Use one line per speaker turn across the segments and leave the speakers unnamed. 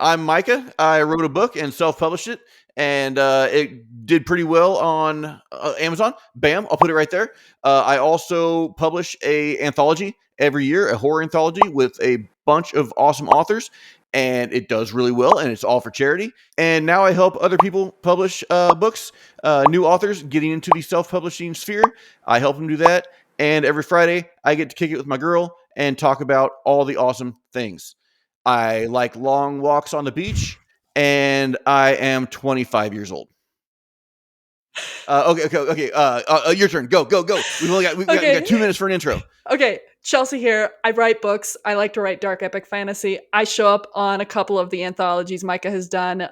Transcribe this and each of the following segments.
I'm Micah. I wrote a book and self-published it, and it did pretty well on Amazon. Bam, I'll put it right there. I also publish a anthology every year, a horror anthology with a bunch of awesome authors, and it does really well, and it's all for charity. And now I help other people publish books, new authors getting into the self-publishing sphere. I help them do that, and every Friday I get to kick it with my girl and talk about all the awesome things. I like long walks on the beach, and I am 25 years old. Okay. Your turn. Go. We've only got 2 minutes for an intro.
Okay, Chelsea here. I write books. I like to write dark epic fantasy. I show up on a couple of the anthologies Micah has done.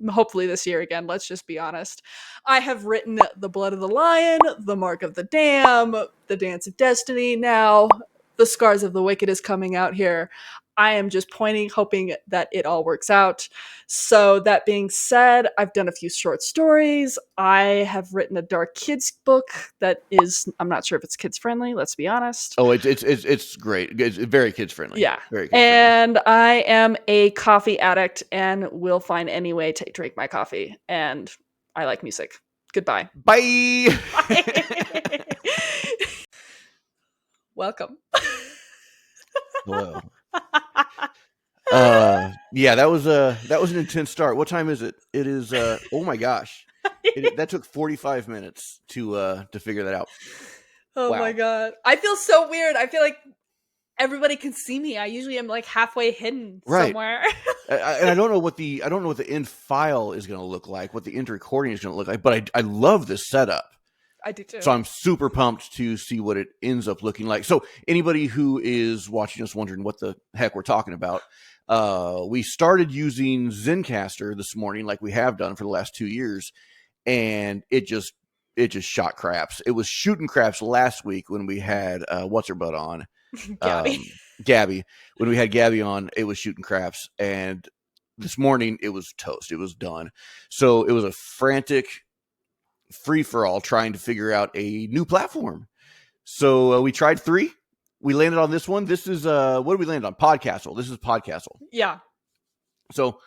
Hopefully this year again, let's just be honest. I have written The Blood of the Lion, The Mark of the Dam, The Dance of Destiny. Now, The Scars of the Wicked is coming out here. I am just hoping that it all works out. So that being said, I've done a few short stories. I have written a dark kids book that is, I'm not sure if it's kids friendly, let's be honest.
Oh, it's great. It's very kids friendly.
Yeah.
Very kids
and I am a coffee addict and will find any way to drink my coffee. And I like music. Goodbye.
Bye.
Bye. Welcome.
Hello. Yeah, that was an intense start. What time is it? It is oh my gosh. That took 45 minutes to figure that out.
Oh wow. My god. I feel so weird. I feel like everybody can see me. I usually am like halfway hidden somewhere.
And I don't know what the end file is going to look like, what the end recording is going to look like, but I love this setup.
I do too.
So I'm super pumped to see what it ends up looking like. So anybody who is watching us wondering what the heck we're talking about, we started using Zencastr this morning, like we have done for the last 2 years, and it just shot craps. It was shooting craps last week when we had what's her butt on, Gabby. When we had Gabby on, it was shooting craps, and this morning it was toast. It was done. So it was a frantic free-for-all trying to figure out a new platform. So we tried 3. We landed on this one. This is what did we land on? Podcastle. This is Podcastle.
Yeah.
So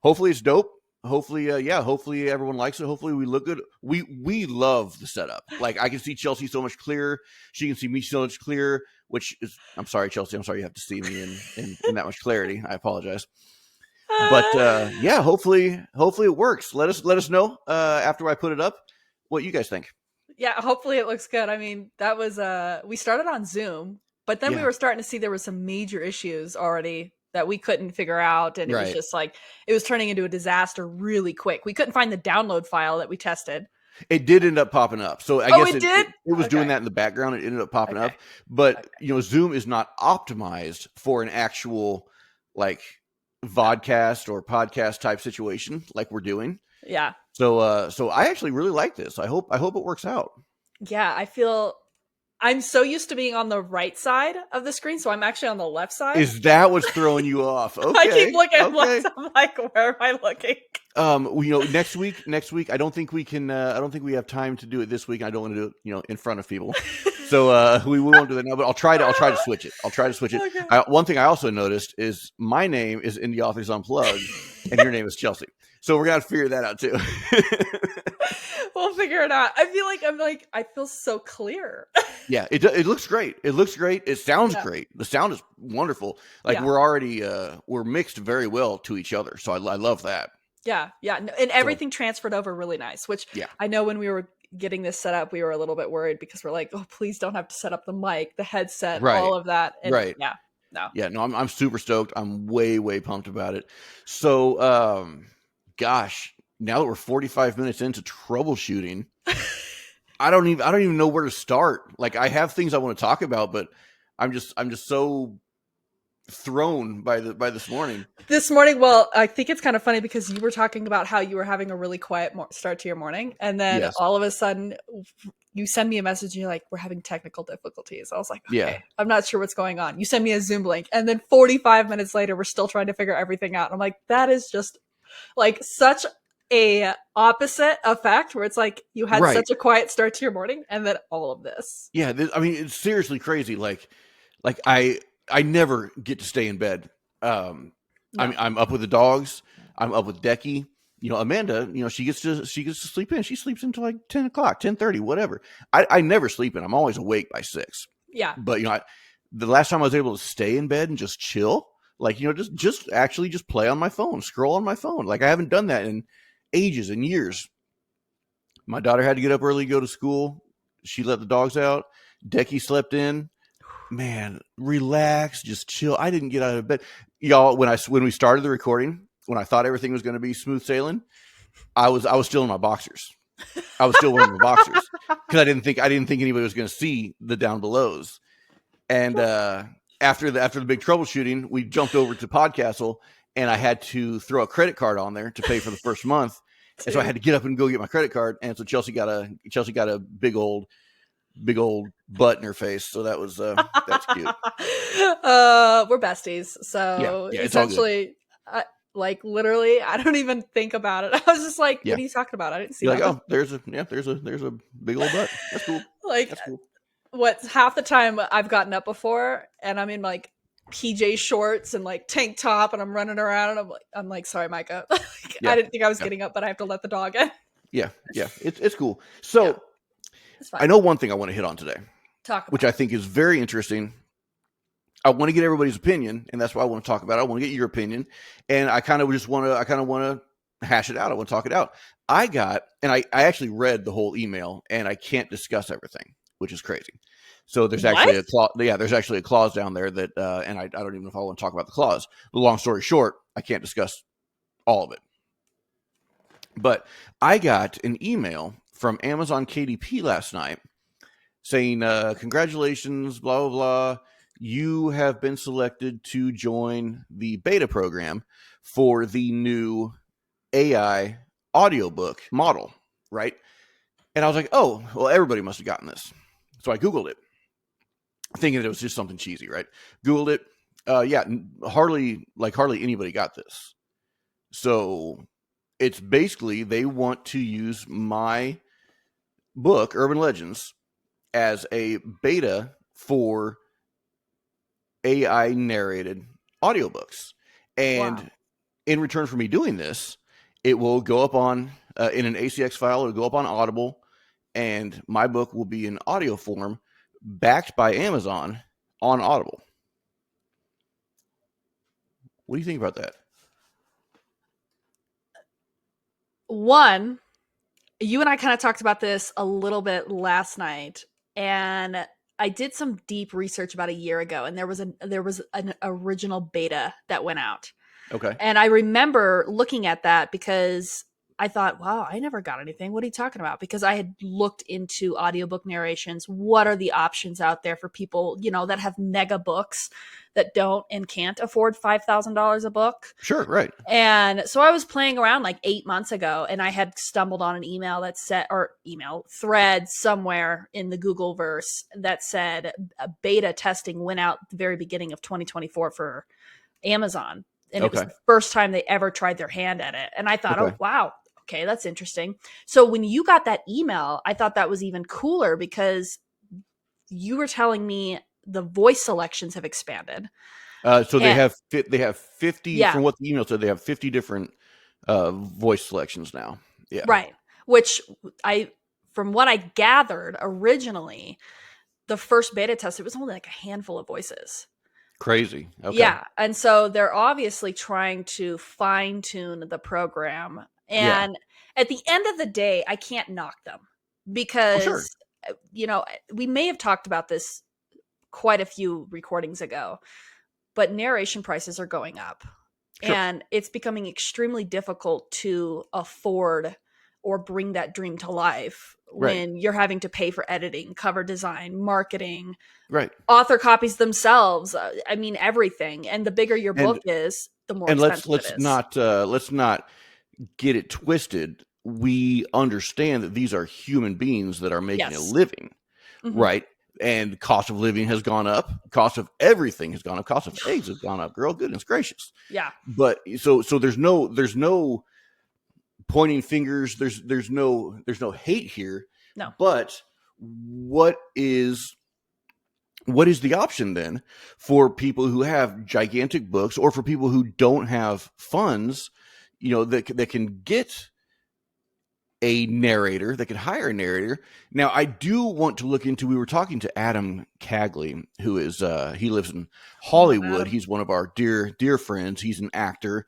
hopefully it's dope. Hopefully hopefully everyone likes it. Hopefully we look good. We love the setup. Like I can see Chelsea so much clearer. She can see me so much clearer, which is, I'm sorry, Chelsea. I'm sorry you have to see me in that much clarity. I apologize. But yeah, hopefully it works. Let us know after I put it up what you guys think.
Yeah, hopefully it looks good. I mean, that was we started on Zoom, but then we were starting to see there were some major issues already that we couldn't figure out, and it was just like it was turning into a disaster really quick. We couldn't find the download file that we tested.
It did end up popping up. So I guess it was doing that in the background. It ended up popping up. But Zoom is not optimized for an actual like vodcast or podcast type situation like we're doing.
Yeah.
So I actually really like this. I hope it works out. Yeah,
I feel I'm so used to being on the right side of the screen, so I'm actually on the left side.
Is that what's throwing you off? Okay.
I keep looking at I'm like, where am I looking?
Next week, I don't think we can. I don't think we have time to do it this week. I don't want to do it, in front of people. So we won't do that now. But I'll try to switch it. Okay. One thing I also noticed is my name is in the author's Unplugged, and your name is Chelsea. So we're gonna figure that out too.
We'll figure it out. I feel like I feel so clear.
Yeah, it looks great. It looks great. It sounds great. The sound is wonderful. Like we're already we're mixed very well to each other. So I love that.
Yeah, and everything transferred over really nice. Which I know when we were getting this set up, we were a little bit worried because we're like, oh, please don't have to set up the mic, the headset, all of that. And No,
I'm super stoked. I'm way pumped about it. So gosh, now that we're 45 minutes into troubleshooting, I don't even know where to start. Like I have things I want to talk about, but I'm just so thrown by this morning.
Well, I think it's kind of funny because you were talking about how you were having a really quiet start to your morning, and then all of a sudden you send me a message and you're like, we're having technical difficulties. I was like, okay, I'm not sure what's going on. You send me a Zoom link, and then 45 minutes later we're still trying to figure everything out. I'm like, that is just like such a opposite effect where it's like you had such a quiet start to your morning and then all of this.
Yeah, I mean, it's seriously crazy. Like I never get to stay in bed
No.
I'm up with the dogs. I'm up with Decky. Amanda, she gets to sleep in. She sleeps until like 10 o'clock, 10:30, whatever. I never sleep in. I'm always awake by 6.
Yeah.
But the last time I was able to stay in bed and just chill, like, just actually just play on my phone, scroll on my phone. Like, I haven't done that in ages and years. My daughter had to get up early to go to school. She let the dogs out. Decky slept in. Man, relax, just chill. I didn't get out of bed, y'all. When we started the recording, when I thought everything was going to be smooth sailing, I was still in my boxers. I was still wearing my boxers because I didn't think anybody was going to see the down belows. And after the big troubleshooting, we jumped over to Podcastle, and I had to throw a credit card on there to pay for the first month. And so I had to get up and go get my credit card. And so Chelsea got a big old butt in her face. So that was that's cute.
We're besties. So
yeah, it's all good.
essentially, like, literally, I don't even think about it. I was just like, what are you talking about? I didn't see
You're
that.
like, oh, there's a big old butt. That's cool.
Like,
That's cool.
What half the time I've gotten up before and I'm in like PJ shorts and like tank top and I'm running around and I'm like, sorry, Micah. I didn't think I was getting up, but I have to let the dog in.
Yeah. It's cool. So
it's fine.
I know one thing I want to hit on today,
which
I think is very interesting. I want to get everybody's opinion, and that's why I want to talk about it. I want to get your opinion, and I kind of want to hash it out. I want to talk it out. I actually read the whole email, and I can't discuss everything, which is crazy. So there's actually a clause. Yeah, there's actually a clause down there that, and I don't even know if I want to talk about the clause. But long story short, I can't discuss all of it. But I got an email from Amazon KDP last night saying, congratulations, blah, blah, blah. You have been selected to join the beta program for the new AI audiobook model, right? And I was like, oh, well, everybody must have gotten this. So I Googled it, thinking that it was just something cheesy, right? Googled it. Hardly anybody got this. So it's basically they want to use my book, Urban Legends, as a beta for AI narrated audiobooks. And in return for me doing this, it will go up on, in an ACX file, it'll go up on Audible, and my book will be in audio form, backed by Amazon on Audible. What do you think about that?
One, you and I kind of talked about this a little bit last night, and I did some deep research about a year ago, and there was an original beta that went out.
Okay.
And I remember looking at that because I thought, wow, I never got anything. What are you talking about? Because I had looked into audiobook narrations. What are the options out there for people, that have mega books that don't and can't afford $5,000 a book?
Sure, right.
And so I was playing around like 8 months ago, and I had stumbled on an email that said, or email thread somewhere in the Google verse that said beta testing went out at the very beginning of 2024 for Amazon. And it was the first time they ever tried their hand at it. And I thought, oh, wow. Okay, that's interesting. So when you got that email, I thought that was even cooler because you were telling me the voice selections have expanded.
So they have 50, from what the email said, they have 50 different voice selections now. Yeah.
Right. Which from what I gathered originally, the first beta test, it was only like a handful of voices.
Crazy. Okay.
Yeah. And so they're obviously trying to fine tune the program. And at the end of the day, I can't knock them because, we may have talked about this quite a few recordings ago, but narration prices are going up. Sure. And it's becoming extremely difficult to afford or bring that dream to life when you're having to pay for editing, cover design, marketing, author copies themselves. I mean, everything. And the bigger your book is, the more expensive it is.
Let's not get it twisted. We understand that these are human beings that are making a living, right? And cost of living has gone up. Cost of everything has gone up. Cost of eggs has gone up. Girl, goodness gracious.
Yeah.
But so there's no pointing fingers. There's no hate here.
No.
But what is what is the option then for people who have gigantic books, or for people who don't have funds, that can get a narrator, that can hire a narrator? Now, I do want to look into, we were talking to Adam Cagley, who is, he lives in Hollywood. He's one of our dear friends. He's an actor.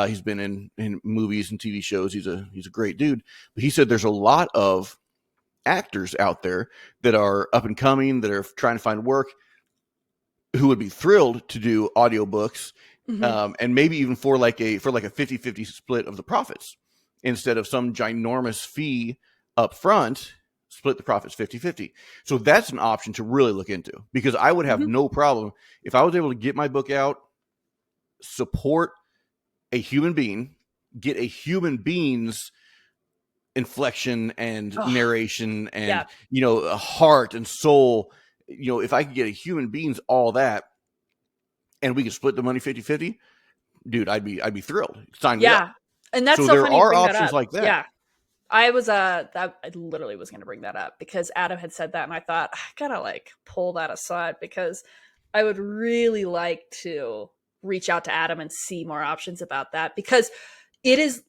He's been in movies and TV shows. He's a great dude. But he said there's a lot of actors out there that are up and coming, that are trying to find work, who would be thrilled to do audiobooks, and maybe even for like a 50-50 split of the profits, instead of some ginormous fee up front. Split the profits 50-50. So that's an option to really look into, because I would have no problem if I was able to get my book out, support a human being, get a human being's inflection and narration and a heart and soul. If I could get a human being's all that, and we could split the money 50-50, dude, I'd be thrilled. Sign me up.
And that's so
there
funny
are options like that.
Yeah. I literally was going to bring that up, because Adam had said that, and I thought, I gotta like pull that aside, because I would really like to reach out to Adam and see more options about that, because it is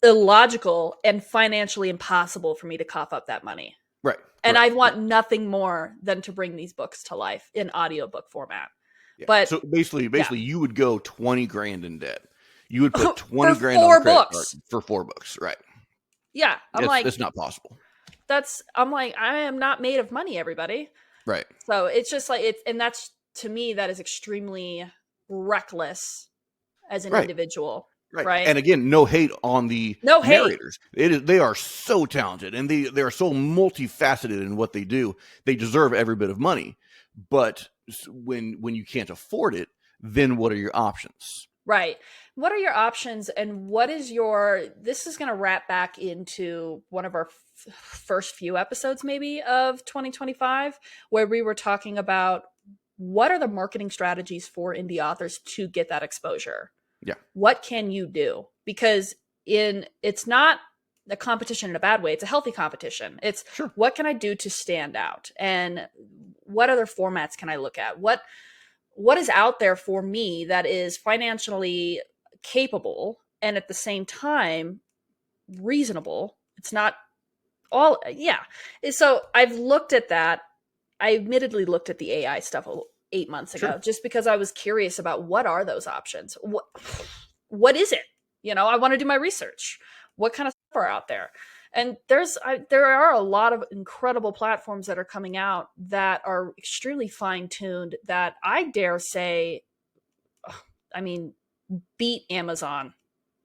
illogical and financially impossible for me to cough up that money.
Right.
And I want nothing more than to bring these books to life in audiobook format.
Yeah.
But
so basically you would go 20 grand in debt. You would put 20 grand on the credit card for 4 books. Right.
Yeah.
It's not possible.
I am not made of money, everybody.
Right.
So it's just like, and that's, to me, that is extremely reckless as an individual. Right.
And again, no hate on the narrators. They are so talented, and they are so multifaceted in what they do. They deserve every bit of money. But when you can't afford it, then what are your options?
Right. What are your options, and what is this is going to wrap back into one of our first few episodes maybe of 2025, where we were talking about what are the marketing strategies for indie authors to get that exposure?
Yeah.
What can you do? Because it's not a competition in a bad way. It's a healthy competition. It's what can I do to stand out? And what other formats can I look at? What is out there for me that is financially capable and at the same time reasonable? It's not all, So I've looked at that. I admittedly looked at the AI stuff 8 months ago, just because I was curious about what are those options? What is it? I want to do my research. What kind of stuff are out there? And there are a lot of incredible platforms that are coming out that are extremely fine-tuned, that I dare say, beat Amazon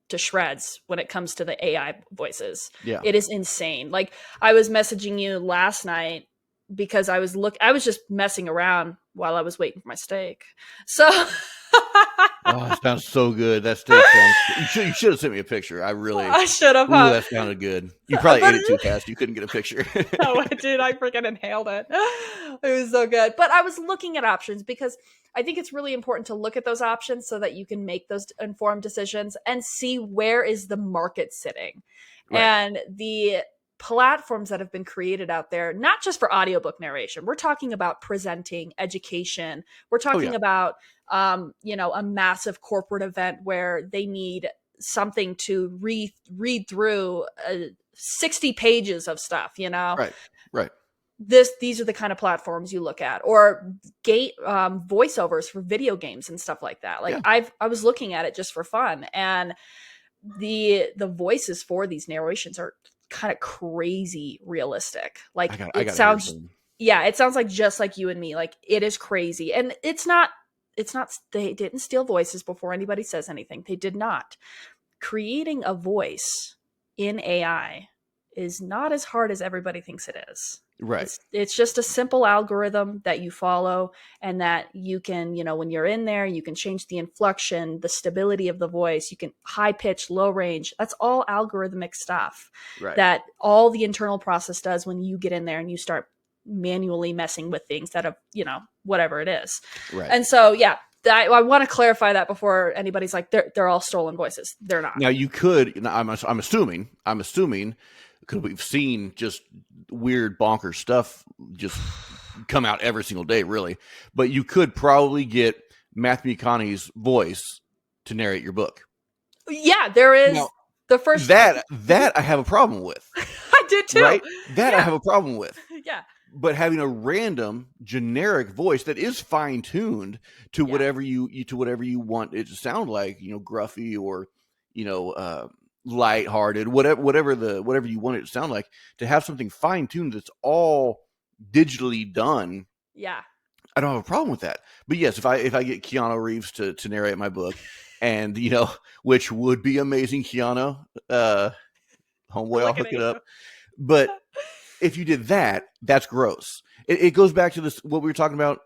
to shreds when it comes to the AI voices.
Yeah.
It is insane. Like, I was messaging you last night because I was just messing around while I was waiting for my steak. So
oh, it sounds so good. That steak sounds, you should have sent me a picture. I
should have.
That sounded good. You probably ate it too fast. You couldn't get a picture.
No, I did. I freaking inhaled it. It was so good. But I was looking at options, because I think it's really important to look at those options so that you can make those informed decisions and see where is the market sitting. Right. And the platforms that have been created out there, not just for audiobook narration. We're talking about presenting, education. We're talking about, a massive corporate event where they need something to read through 60 pages of stuff,
Right.
These are the kind of platforms you look at, or voiceovers for video games and stuff like that. Like, I was looking at it just for fun, and the voices for these narrations are kind of crazy realistic. Like, it sounds like just like you and me. Like, it is crazy. And it's not, they didn't steal voices before anybody says anything. They did not. Creating a voice in AI is not as hard as everybody thinks it is.
Right.
It's just a simple algorithm that you follow, and that you can, when you're in there, you can change the inflection, the stability of the voice. You can high pitch, low range. That's all algorithmic stuff that all the internal process does when you get in there and you start manually messing with things that have, whatever it is. Right. And so, I want to clarify that before anybody's like, they're all stolen voices. They're not.
Now, you could, I'm assuming, because we've seen just weird bonkers stuff just come out every single day, really. But you could probably get Matthew McConaughey's voice to narrate your book.
Yeah, there is
Now,
the first
that I have a problem with.
I did too.
Right? That I have a problem with.
Yeah.
But having a random generic voice that is fine tuned to whatever you want it to sound like, gruffy or lighthearted, whatever you want it to sound like, to have something fine tuned that's all digitally done.
Yeah.
I don't have a problem with that. But yes, if I get Keanu Reeves to narrate my book, and which would be amazing, Keanu, homeboy, I'll hook it up. But if you did that, that's gross. It goes back to this what we were talking about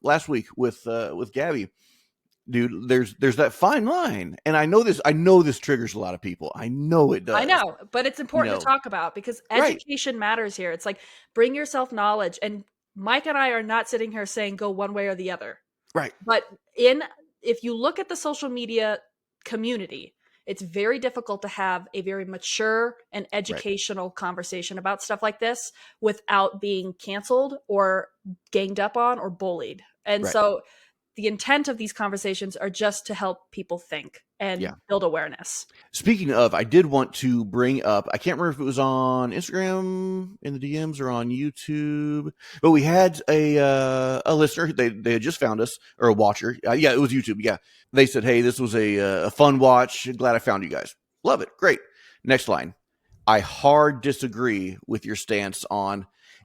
last week with Gabby. Dude, there's that fine line, and I know this triggers a lot of people. I know it does.
I know, but it's important to talk about because education matters here. It's like bring yourself knowledge, and Mike and I are not sitting here saying go one way or the other.
Right.
But if you look at the social media community, it's very difficult to have a very mature and educational conversation about stuff like this without being canceled or ganged up on or bullied. And so the intent of these conversations are just to help people think and build awareness.
Speaking of, I did want to bring up, I can't remember if it was on Instagram in the DMs or on YouTube, but we had a listener. They had just found us, or a watcher. Yeah, it was YouTube. Yeah. They said, hey, this was a fun watch. Glad I found you guys. Love it. Great. Next line. I hard disagree with your stance on,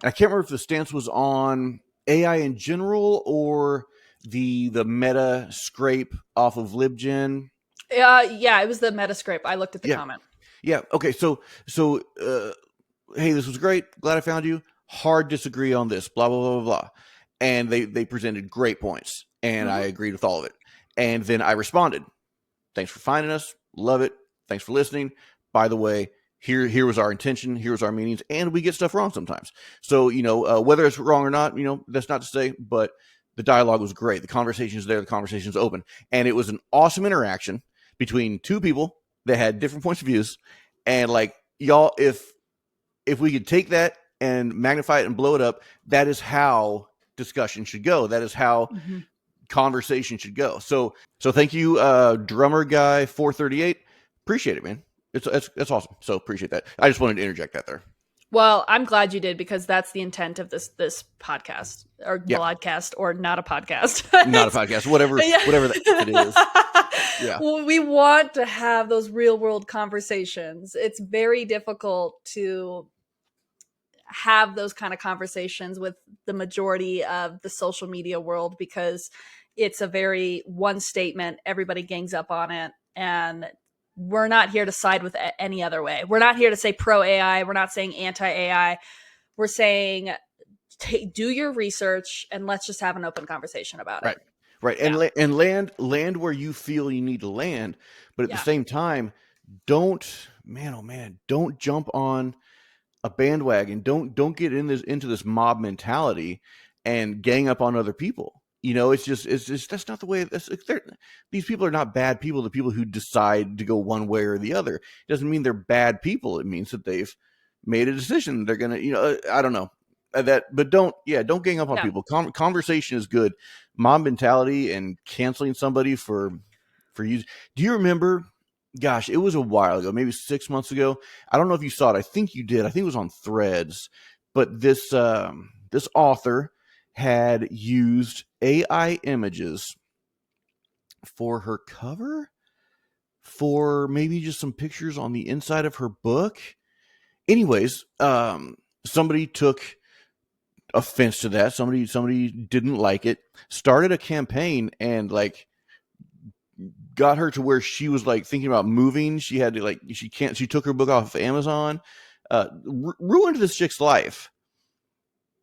and I can't remember if the stance was on AI in general or the meta scrape off of LibGen.
Yeah, it was the meta scrape. I looked at the comment.
Yeah. Okay. So, hey, this was great. Glad I found you. Hard disagree on this. Blah, blah, blah, blah, blah. And they presented great points, and I agreed with all of it. And then I responded, thanks for finding us. Love it. Thanks for listening. By the way, here was our intention. Here was our meanings. And we get stuff wrong sometimes. So, whether it's wrong or not, that's not to say, but the dialogue was great. The conversation is there. The conversation is open. And it was an awesome interaction between two people that had different points of views. And like, y'all, if we could take that and magnify it and blow it up, that is how discussion should go. That is how conversation should go. So thank you, drummer guy 438. Appreciate it, man. It's awesome. So appreciate that. I just wanted to interject that there.
Well, I'm glad you did, because that's the intent of this podcast or podcast, or not a podcast.
Not a podcast, whatever it is. Yeah.
Well, we want to have those real world conversations. It's very difficult to have those kind of conversations with the majority of the social media world, because it's a very one statement, everybody gangs up on it, and we're not here to side with any other way. We're not here to say pro AI. We're not saying anti AI. We're saying do your research and let's just have an open conversation about it.
Right. And land where you feel you need to land. But at the same time, don't jump on a bandwagon. Don't get into this mob mentality and gang up on other people. It's just that's not the way. These people are not bad people. The people who decide to go one way or the other, it doesn't mean they're bad people. It means that they've made a decision. They're gonna, I don't know that, but don't gang up on people. Conversation is good. Mob mentality and canceling somebody for you. Do you remember? Gosh, it was a while ago, maybe 6 months ago. I don't know if you saw it. I think you did. I think it was on Threads. But this author had used AI images for her cover, for maybe just some pictures on the inside of her book. Anyways, somebody took offense to that. Somebody didn't like it, started a campaign, and like got her to where she was like thinking about moving. She had to she took her book off of Amazon, ruined this chick's life.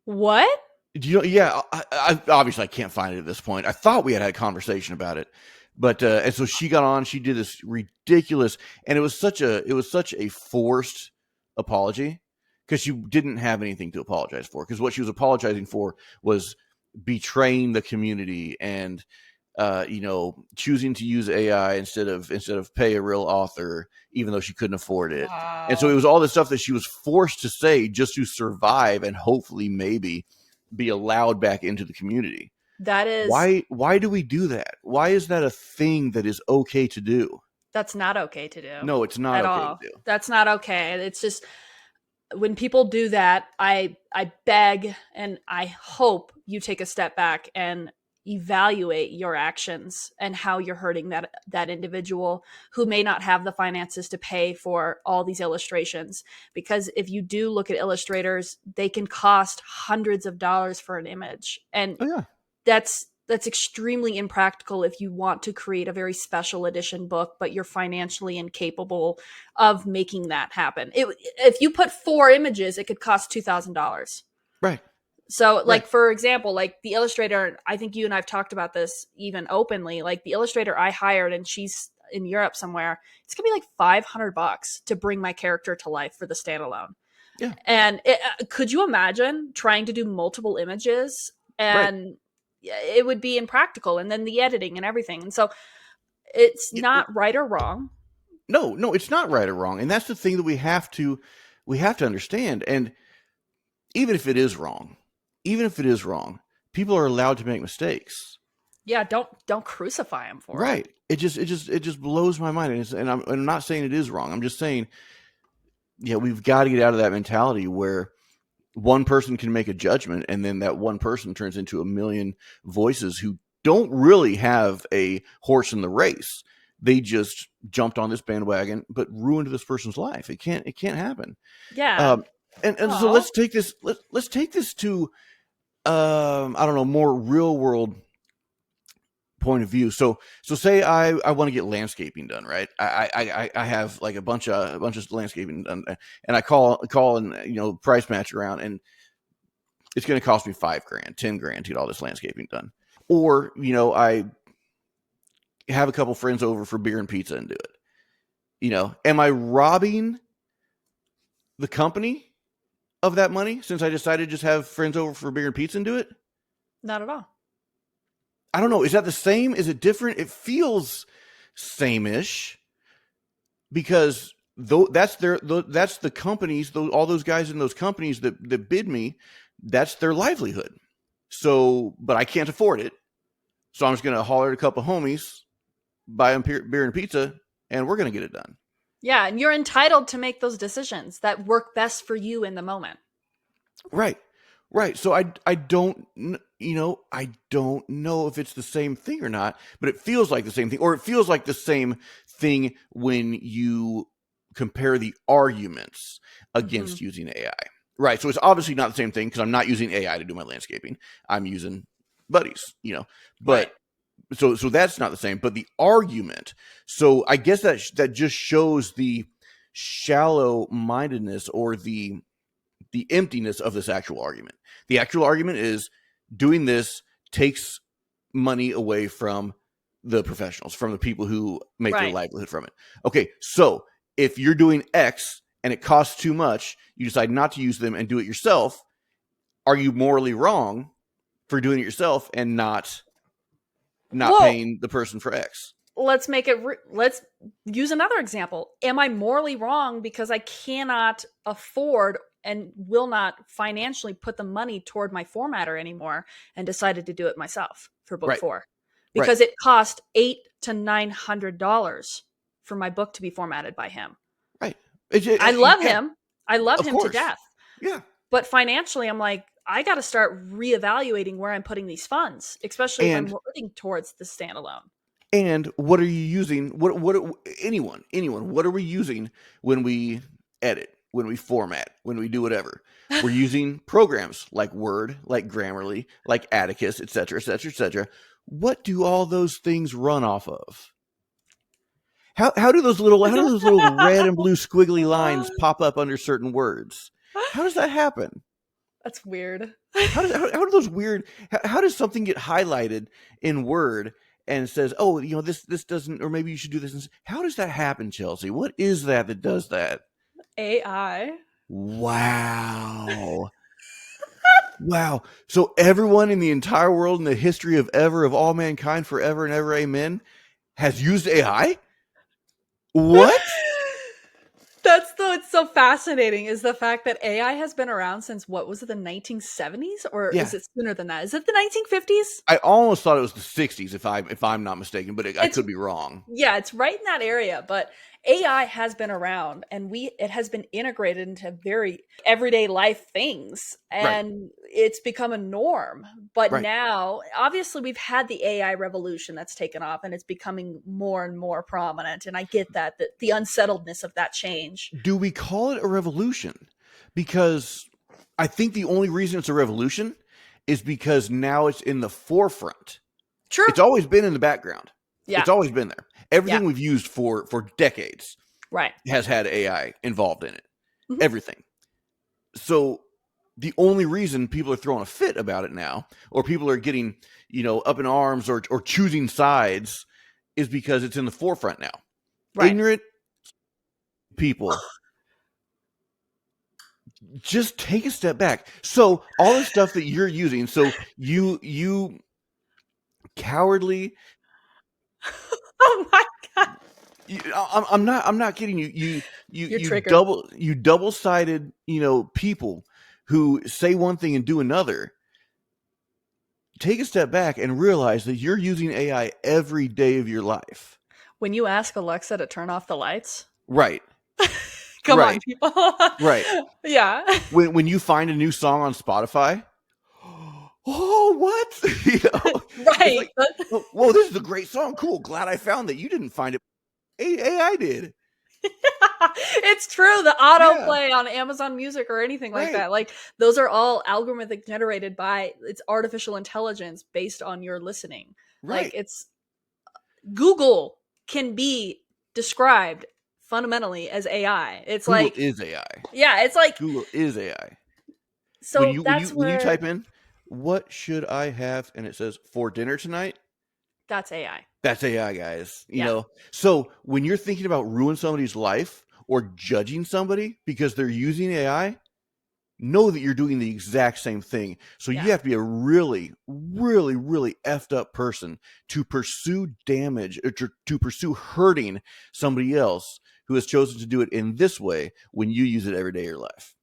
What?
I obviously I can't find it at this point. I thought we had a conversation about it, but and so she got on. She did this ridiculous, and it was such a forced apology, because she didn't have anything to apologize for. Because what she was apologizing for was betraying the community and choosing to use AI instead of pay a real author, even though she couldn't afford it. Wow. And so it was all this stuff that she was forced to say just to survive and hopefully maybe be allowed back into the community.
That is
why do we do that? Why is that a thing that is okay to do?
That's not okay to do.
No, it's not
At
okay to
all.
do.
That's not okay. It's just when people do that, I beg and I hope you take a step back and evaluate your actions and how you're hurting that individual who may not have the finances to pay for all these illustrations. Because if you do look at illustrators, they can cost hundreds of dollars for an image, and
Oh yeah.
that's extremely impractical if you want to create a very special edition book, but you're financially incapable of making that happen. If you put 4 images, it could cost $2,000.
Right.
So,
Right.
for example, the illustrator, I think you and I've talked about this even openly, the illustrator I hired, and she's in Europe somewhere, it's gonna be $500 to bring my character to life for the standalone.
Yeah.
And could you imagine trying to do multiple images? And it would be impractical, and then the editing and everything. And so it's not right or wrong.
No, it's not right or wrong. And that's the thing that we have to understand. And even if it is wrong, people are allowed to make mistakes.
Yeah, don't crucify them for it.
It just blows my mind. And I'm not saying it is wrong. I'm just saying, yeah, we've got to get out of that mentality where one person can make a judgment, and then that one person turns into a million voices who don't really have a horse in the race. They just jumped on this bandwagon, but ruined this person's life. It can't happen.
Yeah.
And so let's take this to I don't know, more real world point of view. So say I want to get landscaping done, right? I have a bunch of landscaping done, and I call and price match around, and it's going to cost me $5,000, $10,000 to get all this landscaping done. Or I have a couple friends over for beer and pizza and do it. Am I robbing the company of that money since I decided to just have friends over for beer and pizza and do it?
Not at all.
I don't know. Is that the same? Is it different? It feels same-ish, because that's the companies, all those guys in those companies that bid me, that's their livelihood. So, but I can't afford it. So I'm just going to holler at a couple of homies, buy them beer and pizza, and we're going to get it done.
Yeah, and you're entitled to make those decisions that work best for you in the moment.
Right. So I don't know if it's the same thing or not, but it feels like the same thing, or it feels like the same thing when you compare the arguments against using AI. Right. So it's obviously not the same thing, because I'm not using AI to do my landscaping. I'm using buddies, but so that's not the same, but the argument. So I guess that just shows the shallow mindedness or the emptiness of this actual argument. The actual argument is doing this takes money away from the professionals, from the people who make their livelihood from it. Okay, so if you're doing X and it costs too much, you decide not to use them and do it yourself. Are you morally wrong for doing it yourself and not paying the person for X?
Let's use another example. Am I morally wrong because I cannot afford and will not financially put the money toward my formatter anymore, and decided to do it myself for book 4? Because it cost $800 to $900 for my book to be formatted by him.
Right.
I love him. I love him to death.
Yeah.
But financially, I'm like, I got to start reevaluating where I'm putting these funds, especially if I'm working towards the standalone.
And what are you using? Anyone, what are we using when we edit, when we format, when we do whatever? We're using programs like Word, like Grammarly, like Atticus, et cetera, et cetera, et cetera. What do all those things run off of? How do those little red and blue squiggly lines pop up under certain words? How does that happen?
That's weird.
How does something get highlighted in Word and says, oh, this doesn't, or maybe you should do this? How does that happen, Chelsea? What is that does that?
AI.
Wow. Wow. So everyone in the entire world, in the history of all mankind, forever and ever, amen, has used AI? What?
It's so fascinating is the fact that AI has been around since, what was it, the 1970s, or
Yeah.
is it sooner than that? Is it the 1950s?
I almost thought it was the 60s if I'm not mistaken, but I
It's
could be wrong.
Yeah, it's right in that area, but AI has been around, and it has been integrated into very everyday life things,
Right.
and it's become a norm. But
Right.
now, obviously, we've had the AI revolution that's taken off, and it's becoming more and more prominent, and I get that the unsettledness of that change.
Do we call it a revolution? Because I think the only reason it's a revolution is because now it's in the forefront.
True.
It's always been in the background.
Yeah.
It's always been there. Everything
Yeah.
we've used for decades
Right.
has had AI involved in it.
Mhm.
Everything. So the only reason people are throwing a fit about it now, or people are getting, up in arms or choosing sides, is because it's in the forefront now.
Right.
Ignorant people, just take a step back. So all the stuff that you're using, so you cowardly.
Oh my god.
I'm not kidding you.
You're
You
triggered.
double-sided, people who say one thing and do another. Take a step back and realize that you're using AI every day of your life.
When you ask Alexa to turn off the lights,
Right.
come on,
Right.
people.
Right.
Yeah.
When you find a new song on Spotify, oh, what? It's
Right.
like, whoa, this is a great song. Cool. Glad I found that. You didn't find it. AI did.
It's true. The autoplay on Amazon Music or anything like
Right.
that. Like, those are all algorithmic generated by it's artificial intelligence based on your listening.
Right.
Like, it's Google can be described fundamentally as AI. It's
Google
like,
is AI.
yeah, it's like,
Google is AI.
so
When you
that's
when you
where
type in, what should I have, and it says for dinner tonight,
that's AI.
that's AI, guys.
Yeah.
So when you're thinking about ruining somebody's life or judging somebody because they're using AI, know that you're doing the exact same thing. So
Yeah.
you have to be a really, really, really effed up person to pursue damage or to pursue hurting somebody else who has chosen to do it in this way when you use it every day of your life.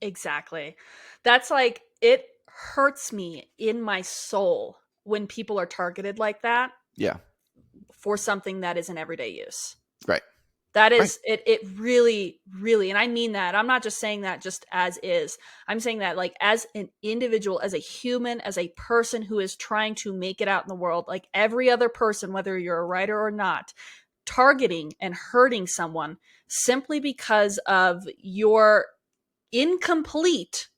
Exactly. That's like, it hurts me in my soul when people are targeted like that
Yeah.
for something that is an everyday use.
Right.
That is it really, really, and I mean that. I'm not just saying that just as is. I'm saying that, like, as an individual, as a human, as a person who is trying to make it out in the world, like every other person, whether you're a writer or not, targeting and hurting someone simply because of your incomplete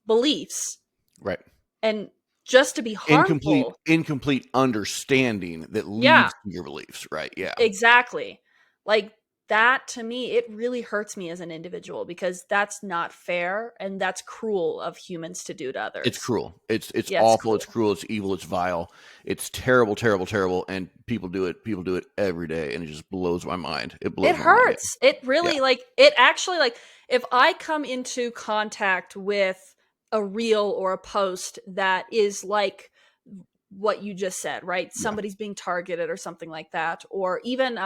beliefs,
Right.
and just to be harmful.
Incomplete understanding that
Yeah.
leads to your beliefs. Right. Yeah.
Exactly. Like, that to me, it really hurts me as an individual because that's not fair and that's cruel of humans to do to others.
It's cruel. It's
Yeah,
awful. It's cruel. It's evil. It's vile. It's terrible, terrible, terrible. And people do it. People do it every day, and it just blows my mind. It blows
It
my mind.
hurts. It really, like, it actually, like, if I come into contact with a reel or a post that is like what you just said, right?
Yeah.
Somebody's being targeted or something like that. Or even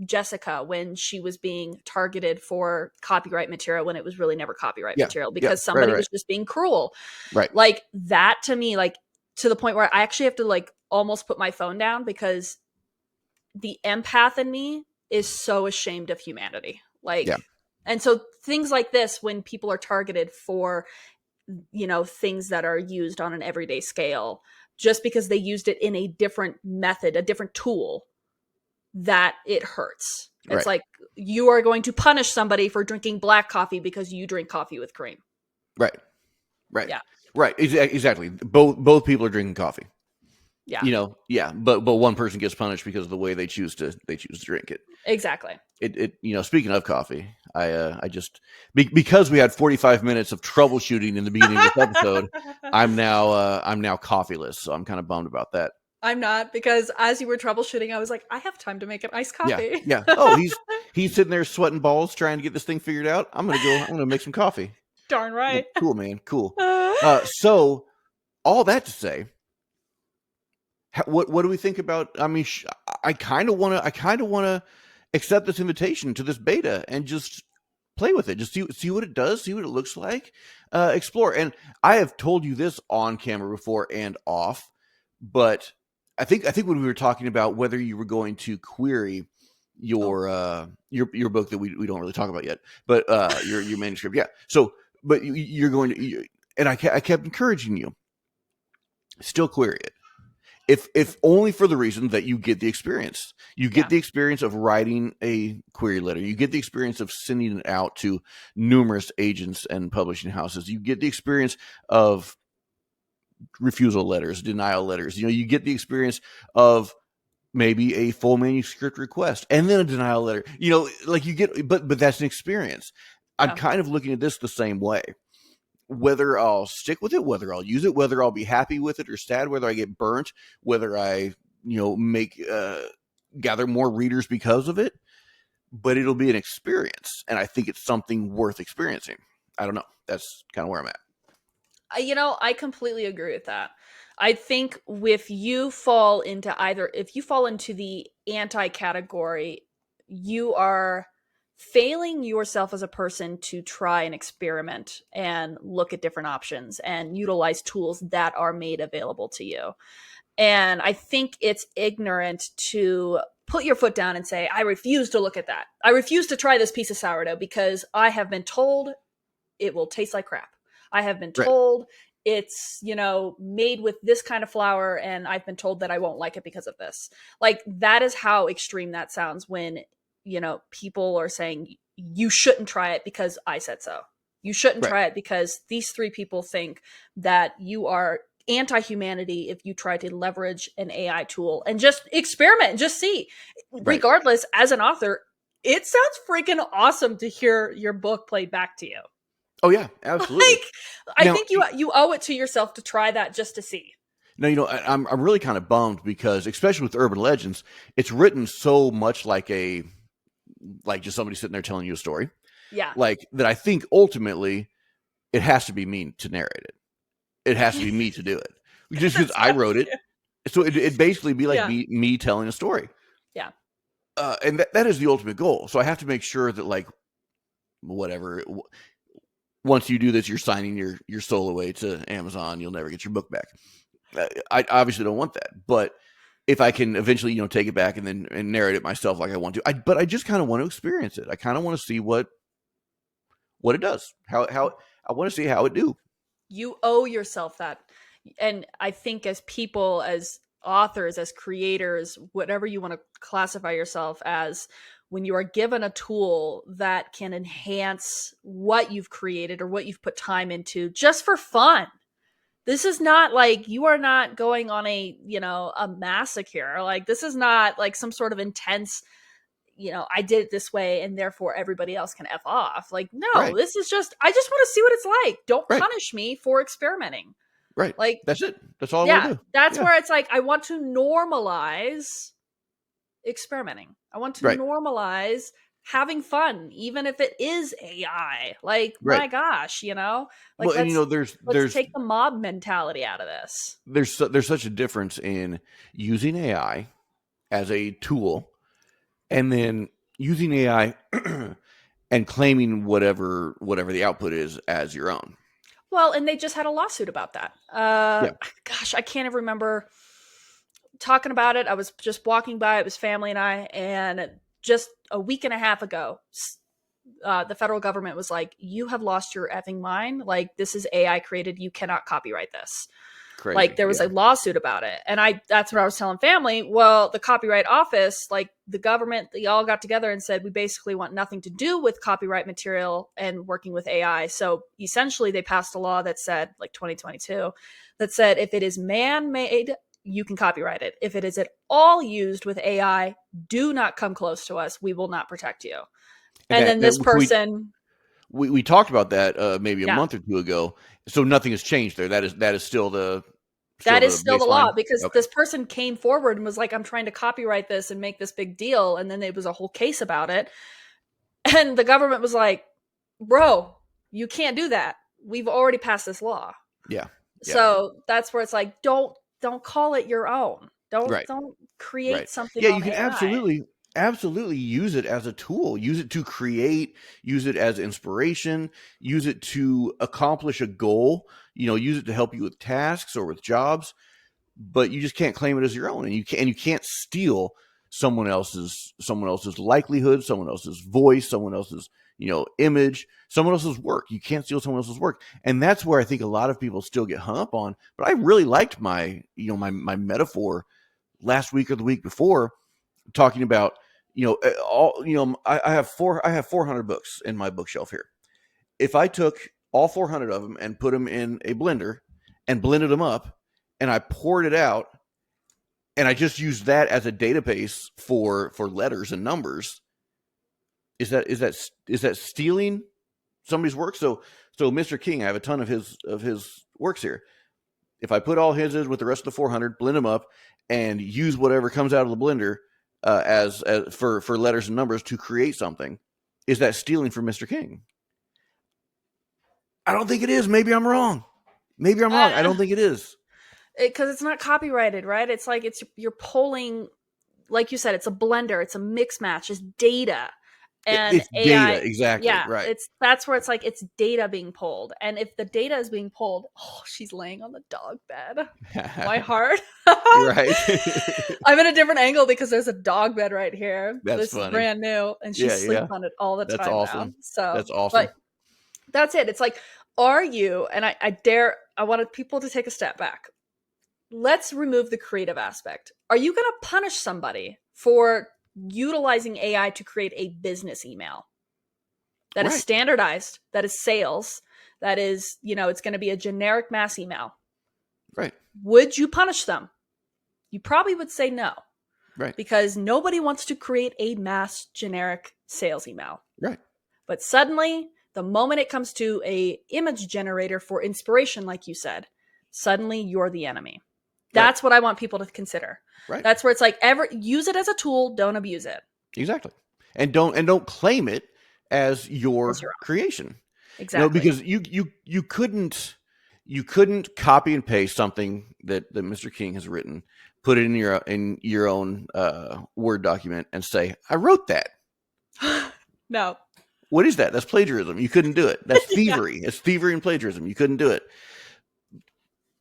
Jessica, when she was being targeted for copyright material when it was really never copyright material because somebody was just being cruel.
Right.
Like, that to me, like, to the point where I actually have to, like, almost put my phone down because the empath in me is so ashamed of humanity. Like, and so things like this, when people are targeted for, things that are used on an everyday scale, just because they used it in a different method, a different tool, that it hurts. It's like, you are going to punish somebody for drinking black coffee because you drink coffee with cream.
Right. Right.
Yeah.
Right. Exactly. Both people are drinking coffee.
Yeah.
But one person gets punished because of the way they choose to drink it.
Exactly.
Speaking of coffee, I just because we had 45 minutes of troubleshooting in the beginning of this episode, I'm now coffeeless, so I'm kind of bummed about that.
I'm not, because as you were troubleshooting, I was like, I have time to make an iced coffee.
Yeah. Oh, he's sitting there sweating balls trying to get this thing figured out. I'm gonna make some coffee.
Darn right.
Cool, man. Cool. So all that to say, what do we think about? I mean, I kind of want to accept this invitation to this beta and just play with it. Just see what it does, see what it looks like, explore. And I have told you this on camera before and off, but I think when we were talking about whether you were going to query your book that we don't really talk about yet, but your manuscript, yeah. So, but you're going to, and I kept encouraging you, still query it. If only for the reason that you get the experience. You get the experience of writing a query letter. You get the experience of sending it out to numerous agents and publishing houses. You get the experience of refusal letters, denial letters. You get the experience of maybe a full manuscript request and then a denial letter. Like you get, but that's an experience. I'm kind of looking at this the same way. Whether I'll stick with it, whether I'll use it, whether I'll be happy with it or sad, whether I get burnt, whether I, gather more readers because of it, but it'll be an experience. And I think it's something worth experiencing. I don't know. That's kind of where I'm at.
I completely agree with that. I think if you fall into the anti category, you are failing yourself as a person to try and experiment and look at different options and utilize tools that are made available to you. And I think it's ignorant to put your foot down and say, I refuse to look at that. I refuse to try this piece of sourdough because I have been told it will taste like crap. I have been told it's, made with this kind of flour, and I've been told that I won't like it because of this. Like, that is how extreme that sounds when, people are saying you shouldn't try it because I said so. You shouldn't try it because these 3 people think that you are anti-humanity if you try to leverage an AI tool and just experiment and just see. Regardless, as an author, it sounds freaking awesome to hear your book played back to you.
Oh yeah, absolutely.
I think you owe it to yourself to try that just to see.
No, I'm really kind of bummed because, especially with urban legends, it's written so much like just somebody sitting there telling you a story.
Yeah.
Like that. I think ultimately it has to be me to narrate it. It has to be me to do it, just because I wrote it. So it basically be like me telling a story.
Yeah.
And that is the ultimate goal. So I have to make sure that whatever. Once you do this, you're signing your soul away to Amazon. You'll never get your book back. I obviously don't want that, but if I can eventually, take it back and narrate it myself like I want to, but I just kind of want to experience it. I kind of want to see what it does. How I want to see how it do.
You owe yourself that. And I think as people, as authors, as creators, whatever you want to classify yourself as, when you are given a tool that can enhance what you've created or what you've put time into just for fun. This is not like you are not going on a massacre. Like, this is not like some sort of intense, I did it this way and therefore everybody else can F off. Like, no, this is just, I just want to see what it's like. Don't punish me for experimenting.
Right.
Like,
that's it. That's all I want to do.
That's where it's like, I want to normalize experimenting. I want to normalize having fun, even if it is AI. Like, my gosh, like,
well,
let's take the mob mentality out of this.
There's such a difference in using AI as a tool and then using AI and claiming whatever the output is as your own.
Well, and they just had a lawsuit about that. Gosh, I can't even remember talking about it. I was just walking by. It was family and I, and just a week and a half ago, the federal government was like, you have lost your effing mind. Like, this is AI created. You cannot copyright this. Crazy. Like, there was a lawsuit about it. And that's what I was telling family. Well, the Copyright Office, like the government, they all got together and said, we basically want nothing to do with copyright material and working with AI. So essentially they passed a law that said, like 2022, that said, if it is man-made, you can copyright it. If it is at all used with AI, do not come close to us. We will not protect you. And then this person...
We talked about that maybe a month or two ago. So nothing has changed there. That is still the
law, because this person came forward and was like, I'm trying to copyright this and make this big deal. And then there was a whole case about it. And the government was like, bro, you can't do that. We've already passed this law.
Yeah.
So that's where it's like, don't call it your own. Don't create something.
Yeah, you can absolutely use it as a tool. Use it to create, use it as inspiration, use it to accomplish a goal, use it to help you with tasks or with jobs, but you just can't claim it as your own, and you can't steal someone else's likelihood, someone else's voice, someone else's image, someone else's work. You can't steal someone else's work. And that's where I think a lot of people still get hung up on. But I really liked my my metaphor last week or the week before, talking about I have 400 books in my bookshelf here. If I took all 400 of them and put them in a blender and blended them up and I poured it out and I just used that as a database for letters and numbers, is that stealing somebody's work? So Mr. King, I have a ton of his works here. If I put all his with the rest of the 400, blend them up, and use whatever comes out of the blender as for letters and numbers to create something, is that stealing from Mr. King? I don't think it is. Maybe I'm wrong. I don't think it is.
Because it's not copyrighted, right? It's like you're pulling, like you said, it's a blender, it's a mix match, it's data. And
it's
AI,
data, exactly.
yeah,
right.
That's where it's like it's data being pulled. And if the data is being pulled, she's laying on the dog bed. My heart.
Right.
I'm in a different angle because there's a dog bed right here.
That's
funny.
Is
brand new, and she sleeps on it all the
That's
time
awesome.
now. So
that's awesome.
But that's it. It's like, are you? And I wanted people to take a step back. Let's remove the creative aspect. Are you going to punish somebody for utilizing AI to create a business email that is standardized, that is sales, that is, it's going to be a generic mass email?
Right.
Would you punish them? You probably would say no.
Right.
Because nobody wants to create a mass generic sales email.
Right.
But suddenly, the moment it comes to a image generator for inspiration, like you said, suddenly you're the enemy. That's what I want people to consider.
Right.
That's where it's like, use it as a tool, don't abuse it.
Exactly. And don't claim it as your creation.
Exactly.
Because you couldn't copy and paste something that Mr. King has written, put it in your own Word document and say, I wrote that.
No.
What is that? That's plagiarism. You couldn't do it. That's thievery. It's thievery and plagiarism. You couldn't do it.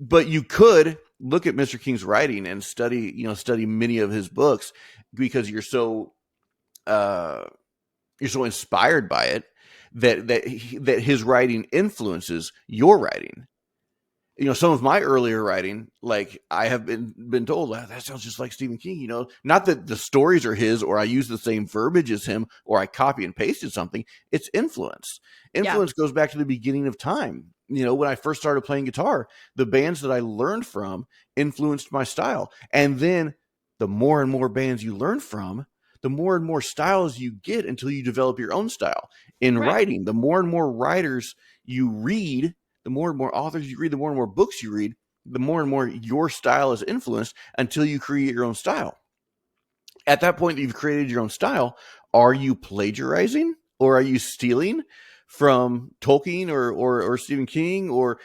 But you could look at Mr. King's writing and study many of his books, because you're so inspired by it that his writing influences your writing. Some of my earlier writing, like I have been told, that sounds just like Stephen King. Not that the stories are his, or I use the same verbiage as him, or I copy and pasted something. It's influence. Influence goes back to the beginning of time. When I first started playing guitar, the bands that I learned from influenced my style. And then the more and more bands you learn from, the more and more styles you get until you develop your own style. In writing, the more and more writers you read, the more and more authors you read, the more and more books you read, the more and more your style is influenced until you create your own style. At that point that you've created your own style, are you plagiarizing, or are you stealing from Tolkien or Stephen King or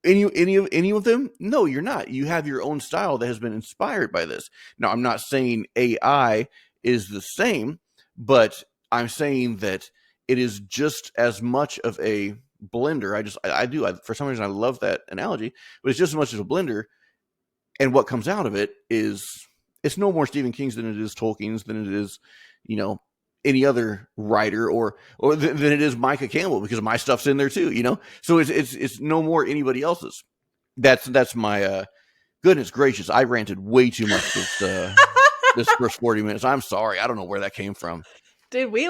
any of them? No, you're not. You have your own style that has been inspired by this. Now, I'm not saying AI is the same, but I'm saying that it is just as much of a blender. For some reason I love that analogy, but it's just as much as a blender, and what comes out of it is, it's no more Stephen King's than it is Tolkien's, than it is any other writer, or than it is Micah Campbell, because my stuff's in there too. So it's no more anybody else's. That's my goodness gracious, I ranted way too much this first 40 minutes. I'm sorry, I don't know where that came from.
Dude, we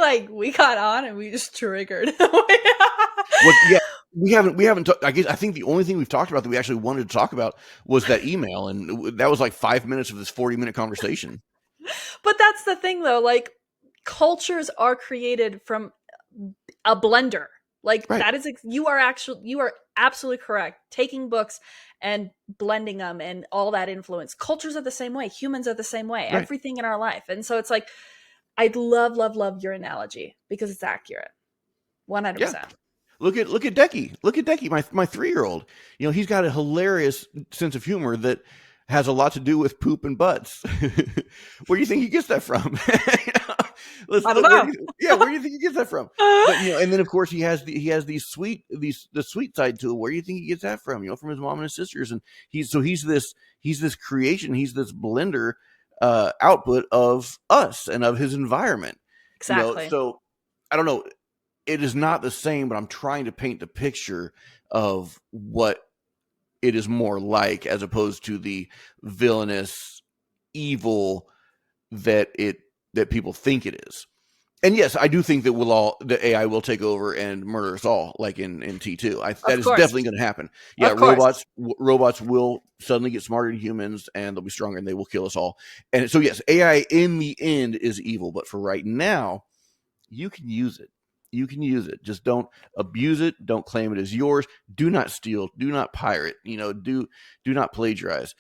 got on and we just triggered.
Well, yeah, we haven't. I think the only thing we've talked about that we actually wanted to talk about was that email, and that was like 5 minutes of this 40-minute conversation.
But that's the thing, though. Like, cultures are created from a blender. Like that is, you are absolutely correct. Taking books and blending them and all that influence. Cultures are the same way. Humans are the same way. Everything in our life, and so it's like, I love your analogy because it's accurate. 100%.
Yeah. Look at Decky. Look at Decky, my 3-year-old. He's got a hilarious sense of humor that has a lot to do with poop and butts. Where do you think he gets that from?
I don't know.
Where do you think he gets that from? But and then of course he has the sweet side to it. Where do you think he gets that from? From his mom and his sisters, and he's this creation, he's this blender output of us and of his environment.
Exactly.
So I don't know. It is not the same, but I'm trying to paint the picture of what it is more like, as opposed to the villainous evil that people think it is. And yes, I do think that the AI will take over and murder us all, like in T2. That is definitely going to happen. Yeah, robots will suddenly get smarter than humans, and they'll be stronger, and they will kill us all. And so yes, AI in the end is evil, but for right now, you can use it. You can use it. Just don't abuse it. Don't claim it as yours. Do not steal. Do not pirate. Do not plagiarize.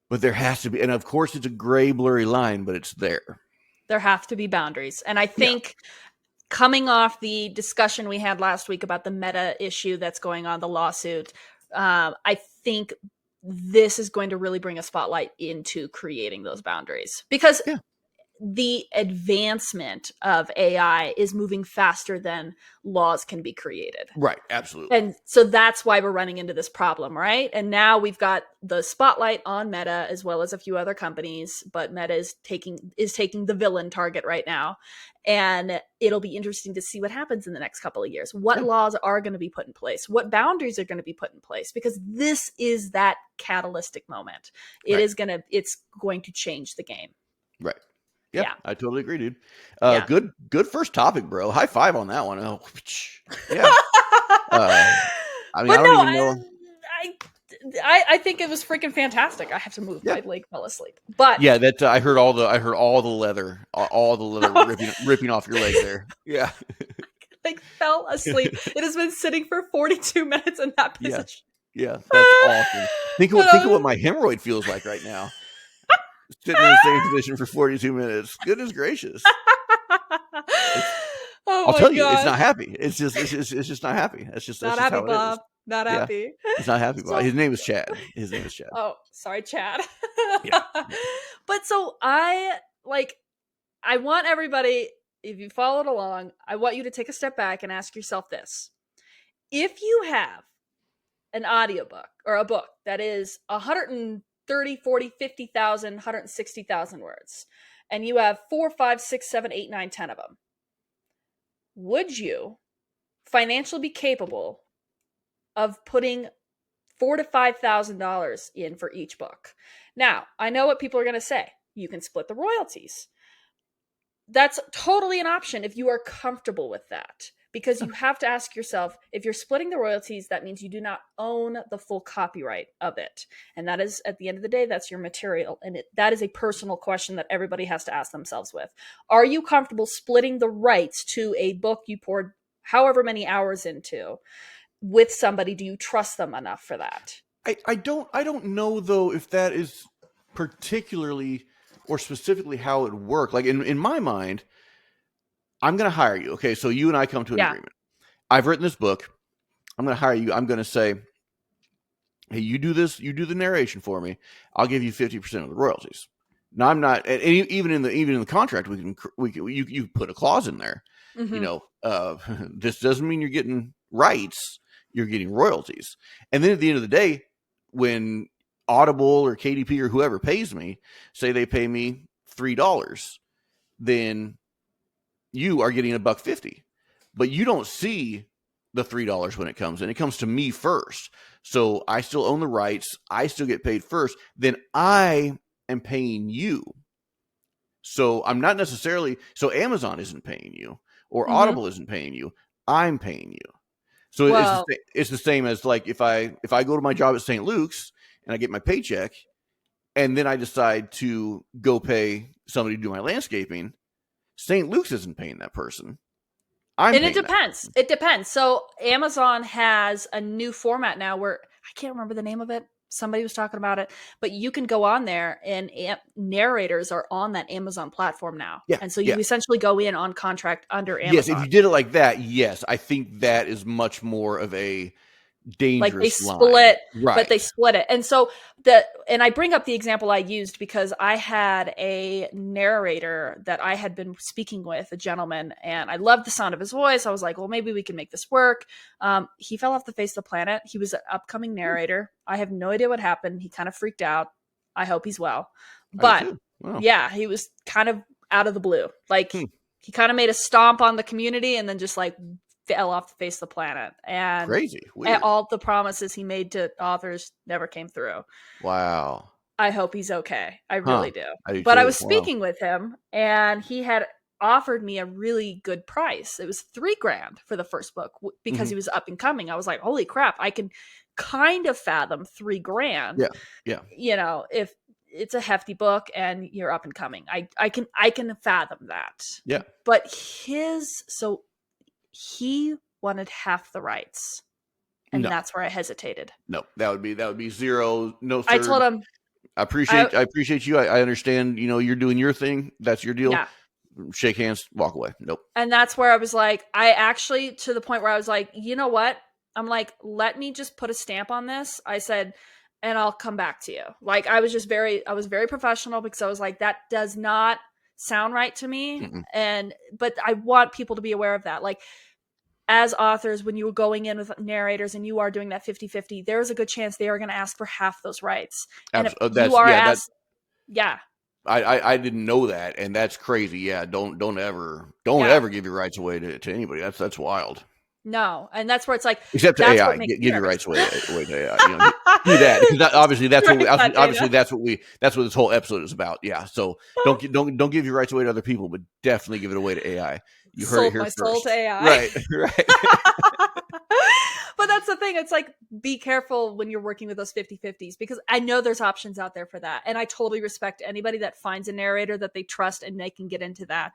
But there has to be, and of course, it's a gray, blurry line, but it's there.
There have to be boundaries, and I think coming off the discussion we had last week about the Meta issue that's going on, the lawsuit, I think this is going to really bring a spotlight into creating those boundaries, because the advancement of AI is moving faster than laws can be created.
Right, absolutely.
And so that's why we're running into this problem, right? And now we've got the spotlight on Meta as well as a few other companies, but Meta is taking the villain target right now. And it'll be interesting to see what happens in the next couple of years. What laws are going to be put in place? What boundaries are going to be put in place? Because this is that catalytic moment. It's going to change the game.
Right. Yeah, I totally agree, dude. Good first topic, bro. High five on that one. Oh, yeah. I don't even know.
I think it was freaking fantastic. I have to move. My leg fell asleep. But
yeah, I heard all the leather ripping off your leg there. Yeah.
I fell asleep. It has been sitting for 42 minutes in that position.
Yeah, that's awesome. Think of what my hemorrhoid feels like right now. Sitting in the same position for 42 minutes. Goodness gracious. I'll tell you, it's not happy. It's just not happy. That's just
not happy, Bob. Not happy.
It's not happy, Bob. His name is Chad.
Oh, sorry, Chad.
Yeah.
But so I want everybody, if you followed along, I want you to take a step back and ask yourself this. If you have an audiobook or a book that is 130, 40, 50,000, 160,000 words, and you have 4, 5, 6, 7, 8, 9, 10 of them, would you financially be capable of putting $4,000 to $5,000 in for each book? Now, I know what people are going to say. You can split the royalties. That's totally an option if you are comfortable with that. Because you have to ask yourself, if you're splitting the royalties, that means you do not own the full copyright of it. And that is, at the end of the day, that's your material. And that is a personal question that everybody has to ask themselves with. Are you comfortable splitting the rights to a book you poured however many hours into with somebody? Do you trust them enough for that?
I don't know, though, if that is particularly or specifically how it would work. Like in my mind, I'm going to hire you. Okay, so you and I come to an agreement. I've written this book. I'm going to hire you. I'm going to say, hey, you do this. You do the narration for me. I'll give you 50% of the royalties. Now, I'm not. And even in the contract, you put a clause in there. Mm-hmm. This doesn't mean you're getting rights. You're getting royalties. And then at the end of the day, when Audible or KDP or whoever pays me, say they pay me $3, then you are getting $1.50, but you don't see the $3 when it comes in. It comes to me first. So I still own the rights. I still get paid first. Then I am paying you. So I'm not necessarily, so Amazon isn't paying you or Audible isn't paying you. I'm paying you. So it's the same as like if I go to my job at St. Luke's and I get my paycheck and then I decide to go pay somebody to do my landscaping, St. Luke's isn't paying that person.
It depends. It depends. So Amazon has a new format now where I can't remember the name of it. Somebody was talking about it, but you can go on there and narrators are on that Amazon platform now.
Yeah,
and so you essentially go in on contract under Amazon.
Yes, if you did it like that, yes, I think that is much more of a
Like they
dangerous line.
split, but they
Right.
split it. And so and I bring up the example I used because I had a narrator that I had been speaking with, a gentleman, and I loved the sound of his voice. I was like, well, maybe we can make this work. He fell off the face of the planet. He was an upcoming narrator. I have no idea what happened. He kind of freaked out. I hope he's well.
I do
But
too. Wow.
yeah, he was kind of out of the blue. Like
Hmm.
he kind of made a stomp on the community and then just like fell off the face of the planet. And
Crazy. Weird.
all the promises he made to authors never came through.
Wow.
I hope he's okay. I
Huh.
really do.
I do
But I
too.
was
Wow.
speaking with him and he had offered me a really good price. It was $3,000 for the first book because
Mhm.
he was up and coming. I was like, holy crap, I can kind of fathom $3,000.
Yeah. Yeah.
You know, if it's a hefty book and you're up and coming. I can fathom that.
Yeah.
But he wanted half the rights. And
No.
that's where I hesitated.
No. That would be zero. No
I
third.
told him,
I appreciate you. I understand, you're doing your thing. That's your deal.
yeah.
Shake hands, walk away. Nope.
And that's where I was like, I actually, to the point where I was like, you know what? I'm like, let me just put a stamp on this. I said, and I'll come back to you. Like, I was very professional because I was like, that does not sound right to me.
Mm-mm.
But I want people to be aware of that. Like, as authors, when you were going in with narrators and you are doing that 50-50, there's a good chance they are going to ask for half those rights. And if you are asked, yeah.
I didn't know that, and that's crazy. Yeah, don't ever give your rights away to anybody. That's wild.
No, and that's where it's like,
except to
that's
AI,
what makes
give
me
your
nervous.
rights away to AI. Do that because obviously that's what
Right,
that's what this whole episode is about. Yeah, so don't give your rights away to other people, but definitely give it away to AI. You heard it
Sold
here
my soul
first,
to AI.
right?
But that's the thing. It's like, be careful when you're working with those 50-50s because I know there's options out there for that. And I totally respect anybody that finds a narrator that they trust and they can get into that.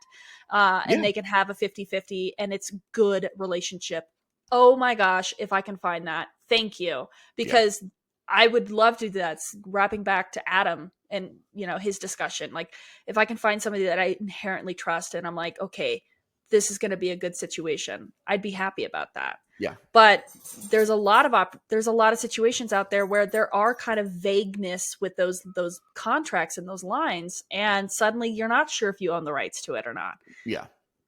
And they can have a 50-50 and it's good relationship. Oh my gosh, if I can find that. Thank you. Because I would love to do that. Wrapping back to Adam and, his discussion. Like, if I can find somebody that I inherently trust and I'm like, okay, this is going to be a good situation, I'd be happy about that.
Yeah.
But there's a lot of situations out there where there are kind of vagueness with those contracts and those lines, and suddenly you're not sure if you own the rights to it or not.
Yeah.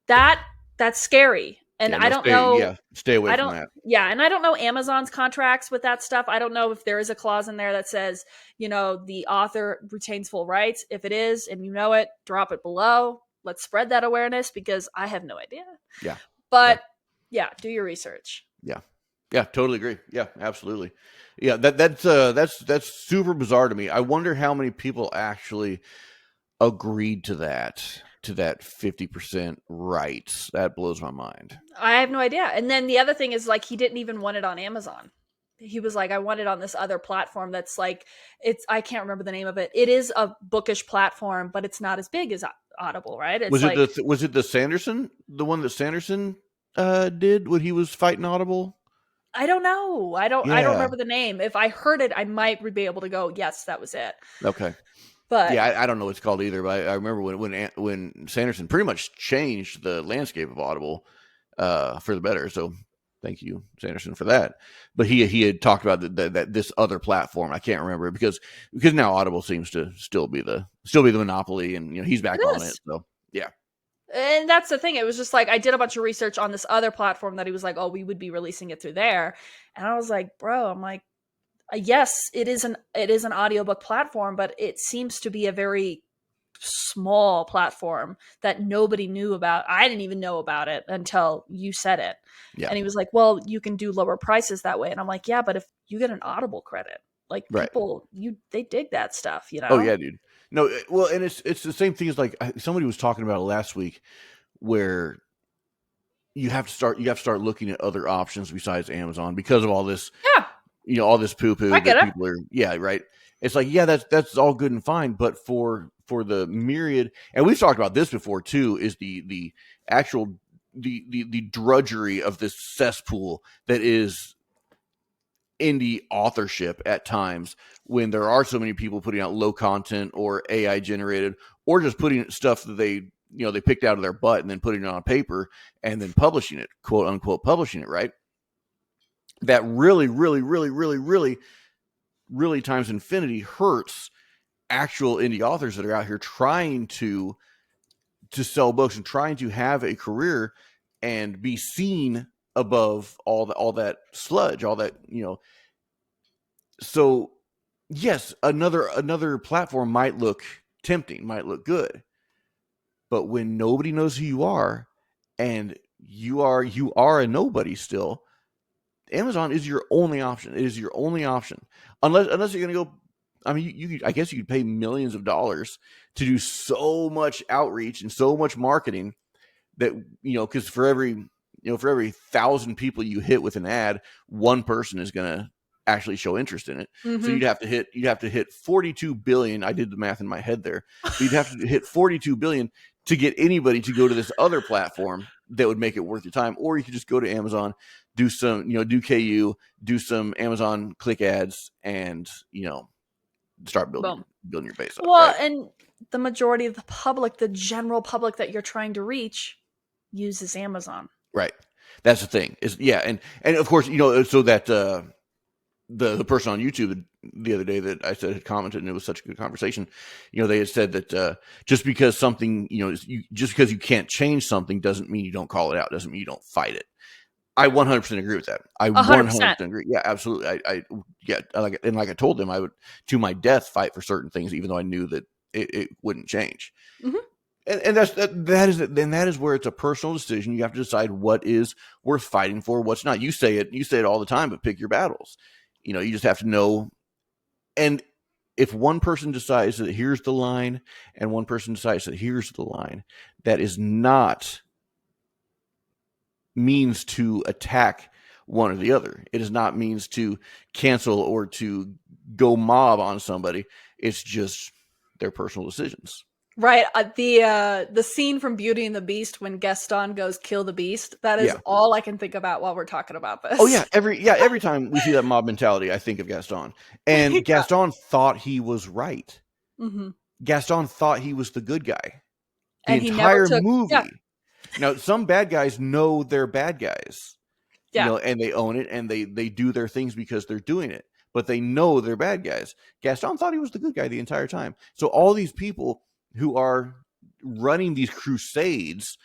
That's scary. And I don't know.
Yeah, stay away from that.
Yeah, and I don't know Amazon's contracts with that stuff. I don't know if there is a clause in there that says, the author retains full rights. If it is, and you know it, drop it below. Let's spread that awareness because I have no idea.
Yeah.
But yeah, do your research.
Yeah. Yeah, totally agree. Yeah, absolutely. Yeah, that's super bizarre to me. I wonder how many people actually agreed to that 50% rights. That blows my mind.
I have no idea. And then the other thing is, like, he didn't even want it on Amazon. He was like, I want it on this other platform that's like, I can't remember the name of it. It is a bookish platform, but it's not as big as Audible, right? It's
was it the Sanderson, the one that Sanderson did when he was fighting Audible?
I don't know. I don't remember the name. If I heard it, I might be able to go, yes, that was it.
Okay.
But
yeah, I don't know what it's called either, but I remember when Sanderson pretty much changed the landscape of Audible for the better. So thank you, Sanderson, for that. But he had talked about that this other platform. I can't remember because now Audible seems to still be the monopoly, and he's back on it. So yeah.
And that's the thing. It was just like, I did a bunch of research on this other platform that he was like, oh, we would be releasing it through there. And I was like, bro, I'm like, yes, it is an audiobook platform, but it seems to be a very small platform that nobody knew about. I didn't even know about it until you said it. Yeah. And he was like, well, you can do lower prices that way. And I'm like, yeah, but if you get an Audible credit, like people, they dig that stuff,
Oh yeah, dude. No, well, and it's the same thing as like somebody was talking about it last week, where you have to start looking at other options besides Amazon because of all this.
Yeah.
All this poo-poo
that
people are. Yeah, right. It's like, yeah, that's all good and fine, but for the myriad, and we've talked about this before too, is the actual the drudgery of this cesspool that is indie authorship at times, when there are so many people putting out low content or AI generated, or just putting stuff that they picked out of their butt and then putting it on paper and then publishing it, quote unquote, publishing it, right? that really, really, really, really, really, really times infinity hurts actual indie authors that are out here trying to sell books and trying to have a career and be seen above all that sludge, all that, So yes, another platform might look tempting, might look good, but when nobody knows who you are and you are a nobody still, Amazon is your only option. It is your only option, unless you're going to go. I mean, I guess you could pay millions of dollars to do so much outreach and so much marketing that, because for every 1,000 people you hit with an ad, one person is going to actually show interest in it.
Mm-hmm.
So you'd have to hit 42 billion. I did the math in my head there. But you'd have to hit 42 billion to get anybody to go to this other platform that would make it worth your time. Or you could just go to Amazon, do some, do KU, do some Amazon click ads, and start building your base up.
Well,
right?
And the majority of the public, the general public that you're trying to reach, uses Amazon.
Right. That's the thing. And of course, so that the person on YouTube the other day that I said had commented, and it was such a good conversation. They had said that just because something, just because you can't change something doesn't mean you don't call it out. Doesn't mean you don't fight it. I 100% agree with that. I 100% agree. Yeah, absolutely. Like I told them, I would to my death fight for certain things, even though I knew that it wouldn't change.
Mm-hmm.
And that is where it's a personal decision. You have to decide what is worth fighting for, what's not. You say it all the time, but pick your battles. You just have to know. And if one person decides that here's the line, and one person decides that here's the line, that is not means to attack one or the other. It is not means to cancel or to go mob on somebody. It's just their personal decisions.
Right. The scene from Beauty and the Beast when Gaston goes kill the beast. That is all I can think about while we're talking about this.
Oh yeah. Every time we see that mob mentality, I think of Gaston. And Gaston thought he was right.
Mm-hmm.
Gaston thought he was the good guy. The
and
entire movie. Yeah. Now, some bad guys know they're bad guys.
Yeah.
And they own it, and they do their things because they're doing it. But they know they're bad guys. Gaston thought he was the good guy the entire time. So all these people who are running these crusades,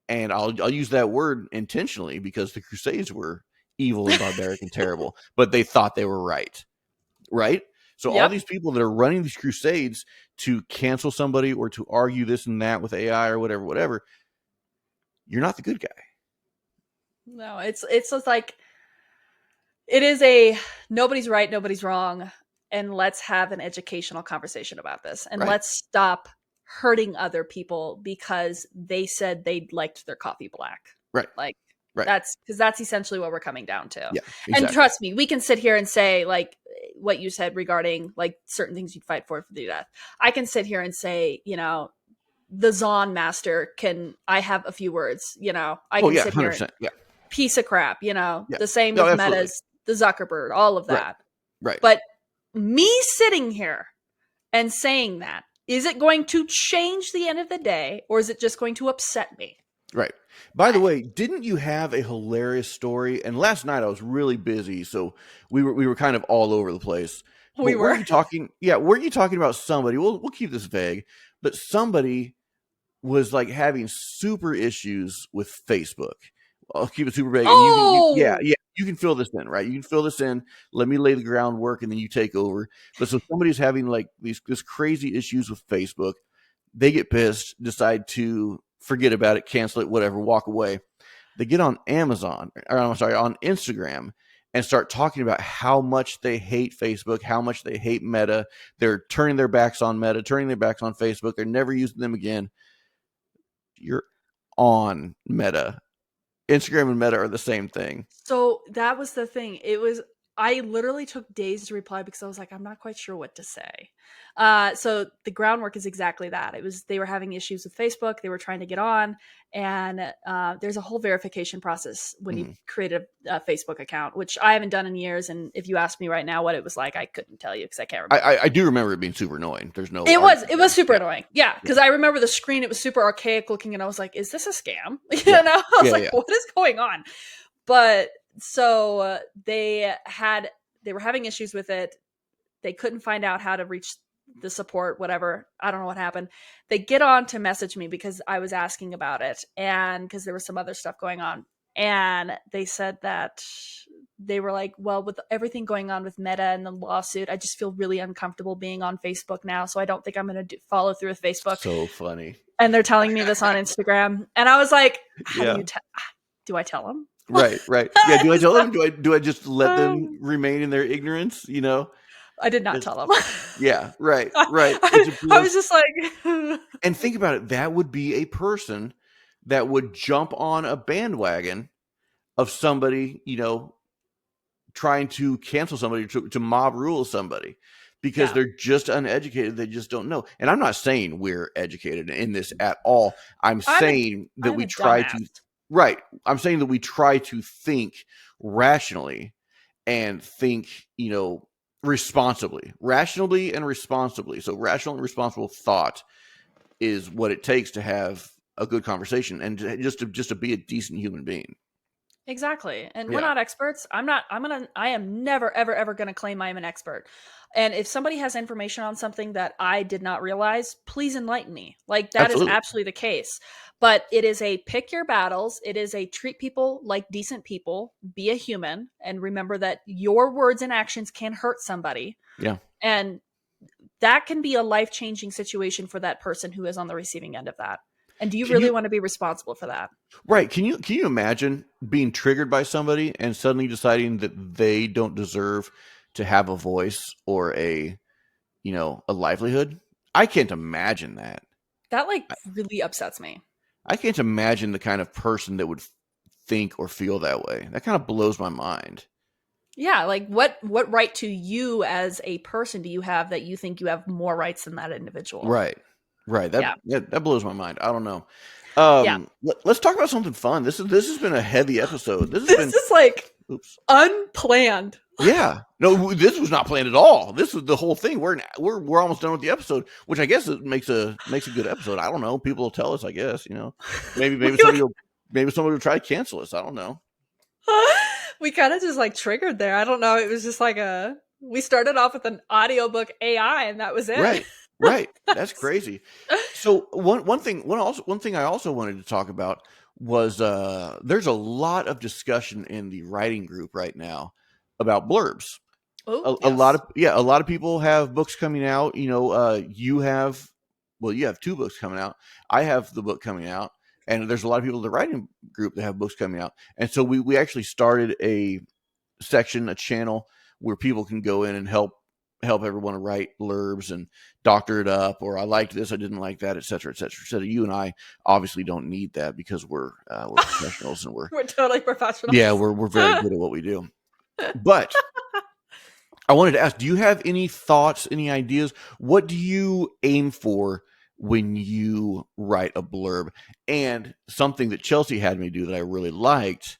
and I'll use that word intentionally because the crusades were evil and barbaric and terrible, but they thought they were right. Right? So all these people that are running these crusades to cancel somebody or to argue this and that with AI or whatever, you're not the good guy.
No, it's just like, it is a nobody's right, nobody's wrong, and let's have an educational conversation about this, and let's stop hurting other people because they said they liked their coffee black.
Right.
That's because that's essentially what we're coming down to.
Yeah, exactly.
And trust me, we can sit here and say like what you said regarding like certain things you'd fight for the death. I can sit here and say, the Zon master I have a few words, I can sit here and, piece of crap, the same with Meta's, the Zuckerberg, all of that.
Right.
But me sitting here and saying that, is it going to change the end of the day, or is it just going to upset me?
Right. By the way, didn't you have a hilarious story? And last night I was really busy, so we were kind of all over the place. Were you talking? Yeah, were you talking about somebody? We'll keep this vague, but somebody was like having super issues with Facebook. I'll keep it super vague.
Oh!
And you can fill this in, right? You can fill this in. Let me lay the groundwork, and then you take over. But so somebody's having like this crazy issues with Facebook. They get pissed, decide to forget about it, cancel it, whatever, walk away. They get on on Instagram, and start talking about how much they hate Facebook, how much they hate Meta. They're turning their backs on Meta, turning their backs on Facebook. They're never using them again. You're on Meta. Instagram and Meta are the same thing.
So that was the thing. I literally took days to reply because I was like, I'm not quite sure what to say. So the groundwork is exactly that. They were having issues with Facebook. They were trying to get on, and there's a whole verification process when you create a Facebook account, which I haven't done in years. And if you ask me right now what it was like, I couldn't tell you because I can't remember.
I do remember it being super annoying. There's no.
It was super annoying. Yeah, because I remember the screen. It was super archaic looking, and I was like, "Is this a scam?" I was like, "What is going on?" But So they were having issues with it. They couldn't find out how to reach the support, whatever. I don't know what happened. They get on to message me because I was asking about it, and because there was some other stuff going on. And they said that they were like, well, with everything going on with Meta and the lawsuit, I just feel really uncomfortable being on Facebook now. So I don't think I'm going to follow through with Facebook.
So funny.
And they're telling me this on Instagram. And I was like,
Yeah.
do I tell them?
Right. Yeah. Do I tell them? Do I just let them remain in their ignorance?
I did not tell them.
Yeah. Right.
I was just like,
and think about it. That would be a person that would jump on a bandwagon of somebody, trying to cancel somebody, to mob rule somebody, because they're just uneducated. They just don't know. And I'm not saying we're educated in this at all. I'm saying that we try to. Right. I'm saying that we try to think rationally and think, responsibly, rationally and responsibly. So rational and responsible thought is what it takes to have a good conversation and just to be a decent human being.
Exactly. And we're not experts. I am never, ever going to claim I'm an expert. And if somebody has information on something that I did not realize, please enlighten me. Like that is absolutely the case. But it is a pick your battles. It is a treat people like decent people, be a human, and remember that your words and actions can hurt somebody.
Yeah.
And that can be a life-changing situation for that person who is on the receiving end of that. And do you really want to be responsible for that? Right.
Can you imagine being triggered by somebody and suddenly deciding that they don't deserve to have a voice or a livelihood? I can't imagine that.
That really upsets me.
I can't imagine the kind of person that would think or feel that way. That kind of blows my mind.
Yeah, like what right to you as a person do you have that you think you have more rights than that individual?
Right. That blows my mind. I don't know. Let's talk about something fun. This has been a heavy episode. This
is like unplanned.
Yeah. No, this was not planned at all. This was the whole thing. We're almost done with the episode, which I guess it makes a good episode. I don't know. People will tell us, I guess, Maybe somebody will try to cancel us. I don't know.
We kind of just triggered there. I don't know. It was just we started off with an audiobook AI and that was it.
Right. That's crazy. So one thing I also wanted to talk about was there's a lot of discussion in the writing group right now about blurbs. A lot of people have books coming out. You have 2 books coming out. I have the book coming out, and there's a lot of people in the writing group that have books coming out. And so we actually started a section, a channel where people can go in and help everyone to write blurbs and doctor it up, or I liked this, I didn't like that, et cetera, et cetera, et cetera. You and I obviously don't need that because we're professionals and we're
totally professionals.
Yeah, we're very good at what we do. But I wanted to ask, do you have any thoughts, any ideas? What do you aim for when you write a blurb? And something that Chelsea had me do that I really liked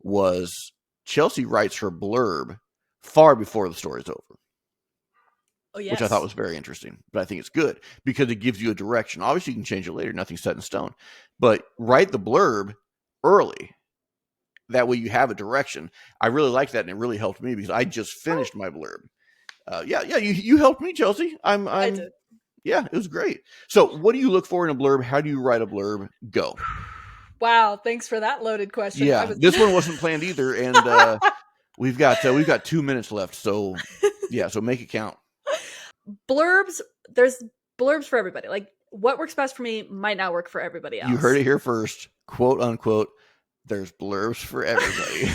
was Chelsea writes her blurb far before the story's over.
Oh, yes.
Which I thought was very interesting, but I think it's good because it gives you a direction. Obviously, you can change it later. Nothing's set in stone. But write the blurb early. That way you have a direction. I really like that, and it really helped me because I just finished my blurb. You helped me, Chelsea. I did. Yeah, it was great. So what do you look for in a blurb? How do you write a blurb? Go.
Wow, thanks for that loaded question.
Yeah, this one wasn't planned either, and we've got 2 minutes left. So so make it count.
Blurbs, there's blurbs for everybody. Like what works best for me might not work for everybody else.
You heard it here first, quote unquote. There's blurbs for everybody.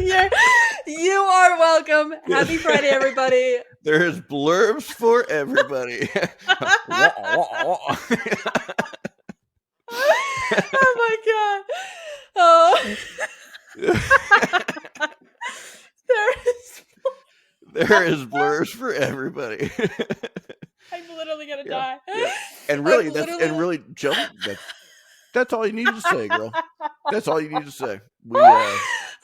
Yeah, you are welcome. Happy Friday, everybody.
There's blurbs for everybody.
Oh my god. Oh.
There is blurbs for everybody.
I'm literally gonna die.
Yeah. And really, Joe, that's all you need to say, girl. That's all you need to say.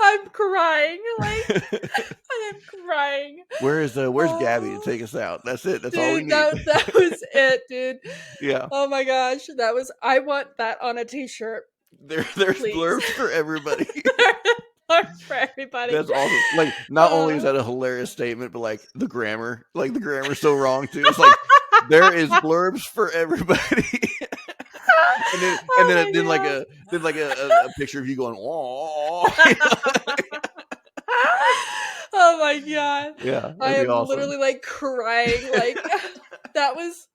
I'm crying. I am crying.
Where's Gabby to take us out? That's it. That's all we need.
That was it, dude.
Yeah.
Oh my gosh, I want that on a t-shirt.
There's blurbs for everybody.
Blurbs for everybody.
That's awesome. Like, not only is
Uh,
that a hilarious statement, but like the grammar's so wrong too. It's like there is blurbs for everybody. And then
oh my God.
a picture of you going, oh.
Oh my God.
Yeah,
I
that'd be
am
awesome.
literally like crying. Like that was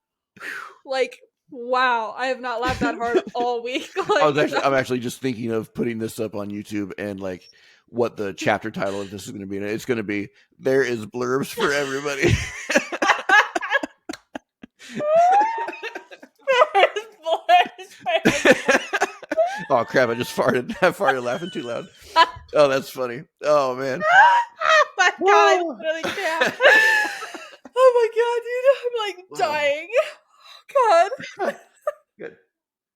like wow. I have not laughed that hard all week. Like
I'm actually just thinking of putting this up on YouTube and like what the chapter title of this is going to be. And it's going to be "There is blurbs for everybody." Oh crap! I just farted. I farted laughing too loud. Oh, that's funny. Oh man.
Oh my God, I literally can't. Oh my God, dude, I'm like dying. Oh God.
Good.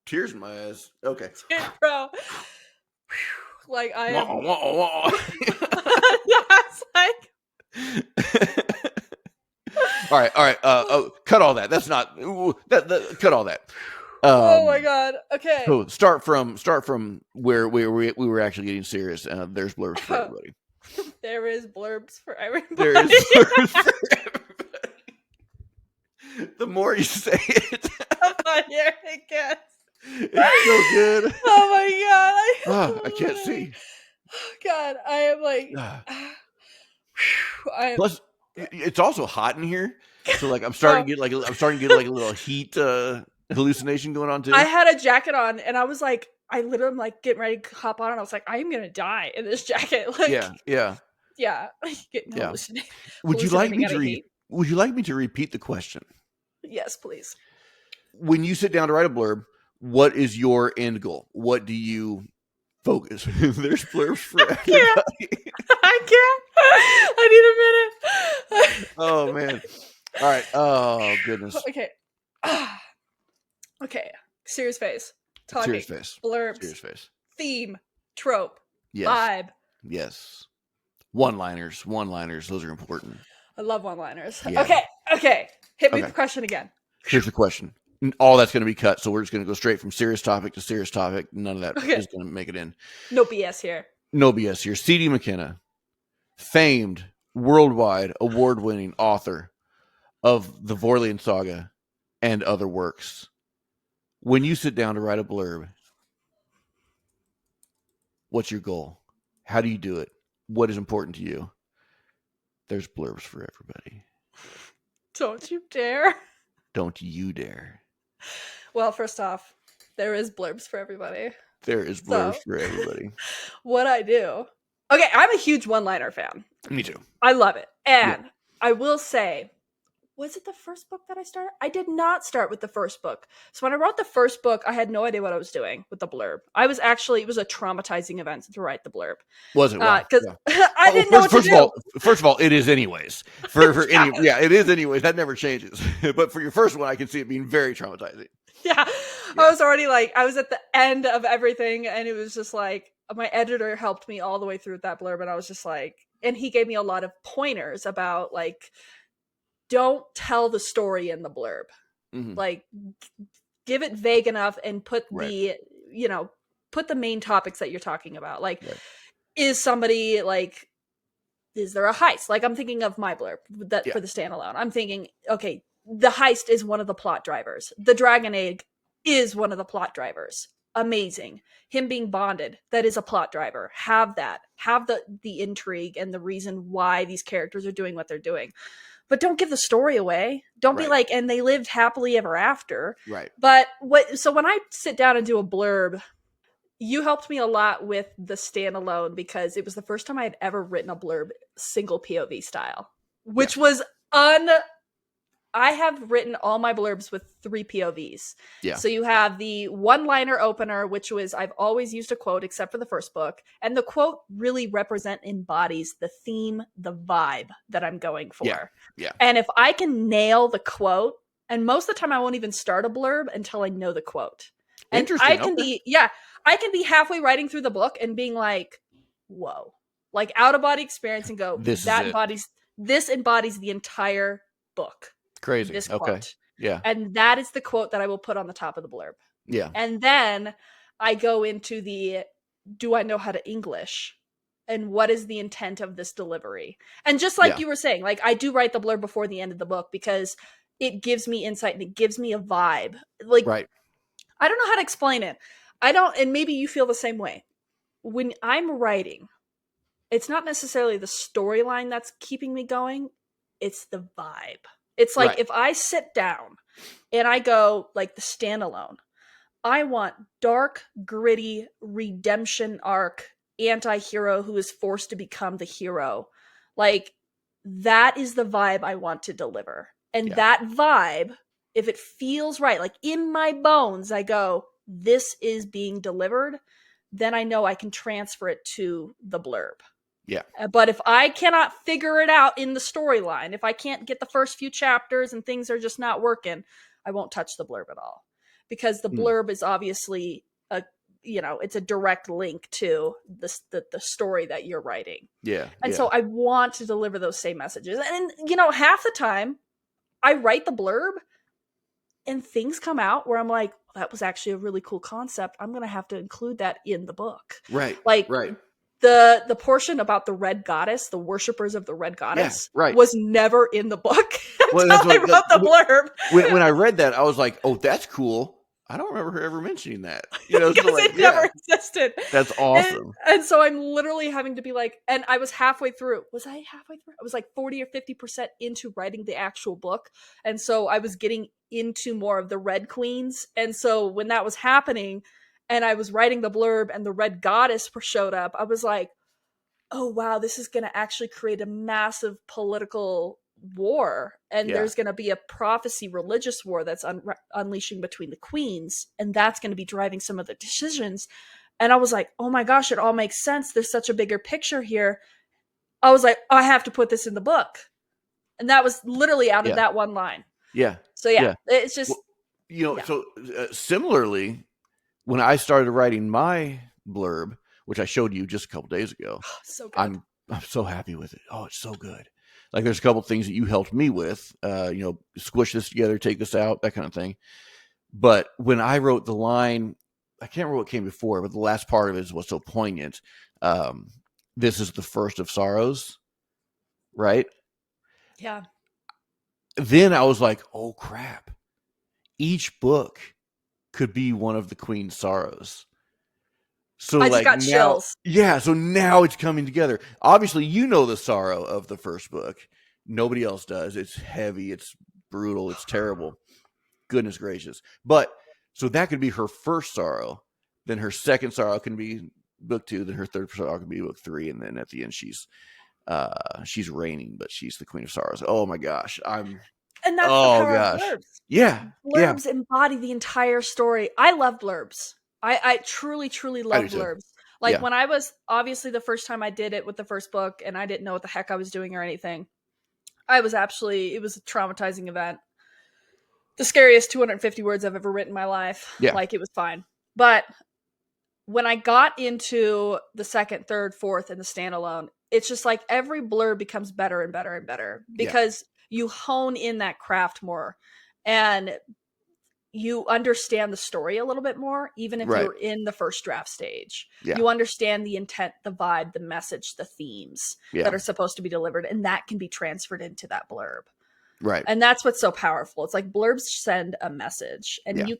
Tears in my eyes. Okay.
Dude, bro. Like I am.
Yeah,
it's like
all right. Cut all that. That's not cut all that.
oh my God. Okay.
So start from where we were actually getting serious. There's blurbs for everybody.
There is blurbs for everybody.
There is blurbs for everybody. The more you say it,
I'm not hearing it gets.
it's so good.
Oh my God.
I can't see.
Oh God, I am like. I am.
Plus, it's also hot in here, so like I'm starting to get like a little heat hallucination going on too.
I had a jacket on, and I was like, I literally am like getting ready to hop on, and I was like, I am gonna die in this jacket. Like,
yeah.
Getting hallucinating.
Would you like me to repeat the question?
Yes, please.
When you sit down to write a blurb, what is your end goal? What do you focus? There's blurbs for everybody.
I can't. I need a minute.
Oh man. All right. Oh goodness.
Okay. Okay. Serious face. Talking.
Serious face.
Blurbs.
Serious face.
Theme. Trope.
Yes.
Vibe.
Yes. One-liners. Those are important.
I love one-liners.
Yeah.
Okay. Hit me with the question again.
Here's the question. All that's going to be cut, so we're just going to go straight from serious topic to serious topic. None of that is going to make it in.
No BS here.
No BS here. C.D. McKenna, famed, worldwide, award-winning author of the Vorlian Saga and other works. When you sit down to write a blurb, what's your goal? How do you do it? What is important to you? There's blurbs for everybody.
Don't you dare.
Don't you dare.
Well, first off, there is blurbs for everybody.
There is blurbs for everybody.
What I do. Okay, I'm a huge one-liner fan.
Me too.
I love it. And I will say, was it the first book that I started? I did not start with the first book. So when I wrote the first book, I had no idea what I was doing with the blurb. It was a traumatizing event to write the blurb.
Was it?
Because I didn't know what to do.
First of all, it is anyways. It is anyways. That never changes. But for your first one, I can see it being very traumatizing.
Yeah. I was already I was at the end of everything, and it was just like, my editor helped me all the way through that blurb, and I was just like, and he gave me a lot of pointers about don't tell the story in the blurb. Mm-hmm. Give it vague enough and put the main topics that you're talking about. Is somebody is there a heist? I'm thinking of my blurb for the standalone. I'm thinking, okay, the heist is one of the plot drivers. The dragon egg is one of the plot drivers. Amazing. Him being bonded, that is a plot driver. Have that. Have the intrigue and the reason why these characters are doing what they're doing. But don't give the story away. Don't be and they lived happily ever after.
Right.
But so when I sit down and do a blurb, you helped me a lot with the standalone, because it was the first time I had ever written a blurb single POV style, which was I have written all my blurbs with 3 POVs. Yeah. So you have the one-liner opener, which was, I've always used a quote except for the first book. And the quote really embodies the theme, the vibe that I'm going for. Yeah. And if I can nail the quote, and most of the time I won't even start a blurb until I know the quote. And I can be halfway writing through the book and being like, whoa, out of body experience, and go, this embodies the entire book.
Crazy.
This quote.
Okay. Yeah.
And that is the quote that I will put on the top of the blurb.
Yeah.
And then I go into do I know how to English? and what is the intent of this delivery. And just like
Yeah.
you were saying, like I do write the blurb before the end of the book because it gives me insight and it gives me a vibe. Like,
Right.
I don't know how to explain it. I don't, and maybe you feel the same way. When I'm writing, it's not necessarily the storyline that's keeping me going, it's the vibe. It's like
Right.
if I sit down and I go like the standalone, I want dark, gritty, redemption arc, anti-hero who is forced to become the hero. Like, that is the vibe I want to deliver. And
Yeah.
that vibe, if it feels right, like in my bones, I go, this is being delivered, then I know I can transfer it to the blurb.
Yeah.
But if I cannot figure it out in the storyline, if I can't get the first few chapters and things are just not working, I won't touch the blurb at all. Because the blurb is obviously it's a direct link to the story that you're writing.
Yeah.
And
Yeah.
so I want to deliver those same messages. And half the time I write the blurb and things come out where I'm like, well, that was actually a really cool concept. I'm going to have to include that in the book.
Right.
Like,
right.
the portion about the red goddess, the worshippers of the red goddess,
right.
was never in the book
Well,
until
that's
I
what
wrote the blurb.
when I read that, I was like, "Oh, that's cool." I don't remember her ever mentioning that.
Because it never existed.
That's awesome.
And so I'm literally having to be like, and I was halfway through. Was I halfway through? I was like 40 or 50% into writing the actual book. And so I was getting into more of the red queens. And so when that was happening and I was writing the blurb and the red goddess showed up, I was like, oh wow, this is going to actually create a massive political war, and there's going to be a prophecy religious war that's unleashing between the queens, and that's going to be driving some of the decisions. And I was like, oh my gosh, it all makes sense. There's such a bigger picture here. I was like, I have to put this in the book. And that was literally out of that one line.
Yeah.
So it's just
So similarly, when I started writing my blurb, which I showed you just a couple days ago,
so good.
I'm so happy with it. Oh, it's so good. Like, there's a couple things that you helped me with, squish this together, take this out, that kind of thing. But when I wrote the line, I can't remember what came before, but the last part of it is what's so poignant. This is the first of sorrows, right?
Yeah.
Then I was like, oh crap. Each book could be one of the Queen's sorrows. So
I just got chills.
Yeah, so now it's coming together. Obviously, you know the sorrow of the first book. Nobody else does. It's heavy, it's brutal, it's terrible. Goodness gracious. But so that could be her first sorrow. Then her second sorrow can be book 2. Then her third sorrow can be book 3. And then at the end, she's reigning, but she's the Queen of Sorrows. Oh my gosh.
And that's the power of blurbs.
Yeah.
Blurbs embody the entire story. I love blurbs. I truly, truly love blurbs. Like, when I was, obviously the first time I did it with the first book and I didn't know what the heck I was doing or anything, it was a traumatizing event. The scariest 250 words I've ever written in my life.
Yeah.
Like, it was fine. But when I got into the second, third, fourth, and the standalone, it's just like every blurb becomes better and better and better because you hone in that craft more and you understand the story a little bit more, even if you're in the first draft stage. You understand the intent, the vibe, the message, the themes that are supposed to be delivered, and that can be transferred into that blurb.
Right.
And that's what's so powerful. It's like blurbs send a message, and you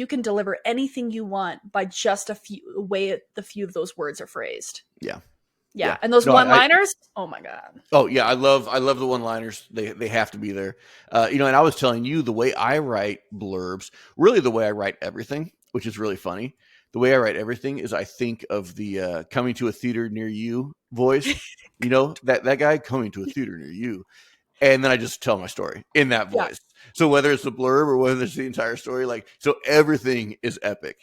can deliver anything you want by just the few of those words are phrased. Yeah. And those one-liners, oh my God.
Oh yeah, I love the one-liners. They have to be there. And I was telling you the way I write blurbs, really the way I write everything, which is really funny. The way I write everything is I think of the coming to a theater near you voice. that guy coming to a theater near you. And then I just tell my story in that voice. So whether it's a blurb or whether it's the entire story, so everything is epic.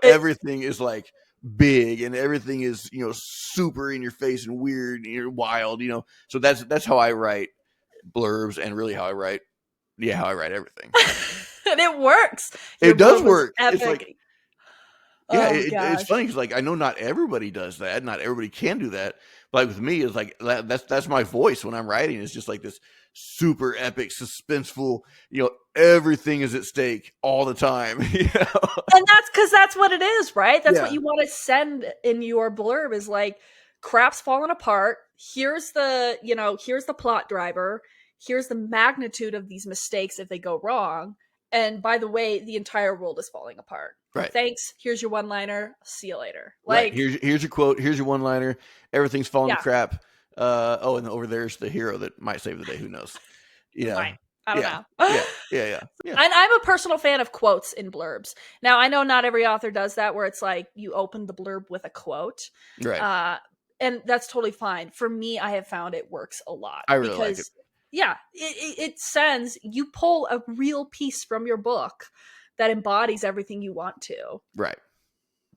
Everything is like big and everything is super in your face and weird and you're wild. So that's how I write blurbs and really how I write everything.
And it works.
It does work.
Epic.
It's like it's funny because I know not everybody does that. Not everybody can do that. But with me, it's like that's my voice when I'm writing. It's just like this super epic, suspenseful. Everything is at stake all the time.
And that's because that's what it is, right? That's what you want to send in your blurb is like crap's falling apart. Here's the, here's the plot driver. Here's the magnitude of these mistakes if they go wrong. And by the way, the entire world is falling apart.
Right.
Thanks. Here's your one-liner. See you later.
Right. Here's your quote. Here's your one-liner. Everything's falling to crap. And over there's the hero that might save the day. Who knows?
I don't know.
Yeah.
And I'm a personal fan of quotes in blurbs. Now, I know not every author does that, where it's like you open the blurb with a quote.
Right.
And that's totally fine. For me, I have found it works a lot.
I really like it.
Yeah, it sends, you pull a real piece from your book that embodies everything you want to.
Right.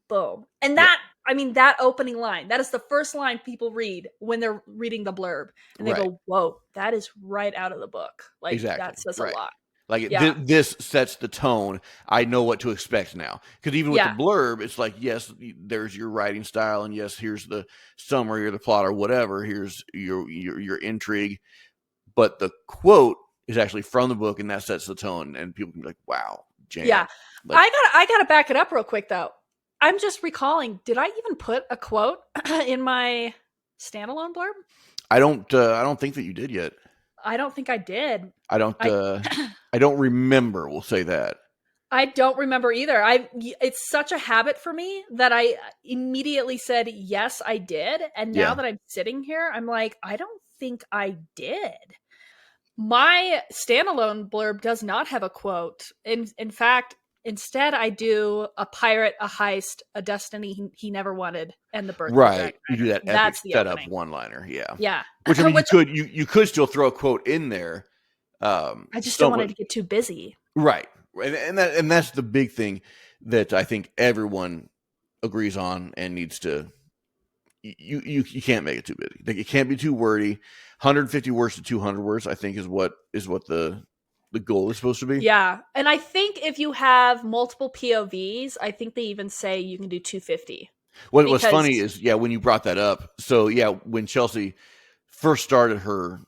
Boom. And that, that opening line, that is the first line people read when they're reading the blurb. And they go, whoa, that is right out of the book. Like,
exactly.
That says a lot.
Like, this sets the tone. I know what to expect now. Because even with the blurb, it's like, yes, there's your writing style. And yes, here's the summary or the plot or whatever. Here's your intrigue. But the quote is actually from the book, and that sets the tone. And people can be like, wow, Jane.
Yeah.
Like,
I gotta back it up real quick, though. I'm just recalling, did I even put a quote in my standalone blurb?
I don't think that you did yet.
I don't think I did.
I don't remember. We'll say that.
I don't remember either. It's such a habit for me that I immediately said, yes, I did. And now that I'm sitting here, I'm like, I don't think I did. My standalone blurb does not have a quote. In fact, instead, I do a pirate, a heist, a destiny he never wanted, and the birth.
Right, you do that epic setup one-liner.
Yeah.
Which you could still throw a quote in there.
I just don't want it to get too busy.
Right, and that's the big thing that I think everyone agrees on and needs to. You can't make it too busy. Like, it can't be too wordy. 150 words to 200 words, I think, is what the goal is supposed to be.
Yeah. And I think if you have multiple POVs, I think they even say you can do 250.
What's funny is, when you brought that up. So, when Chelsea first started her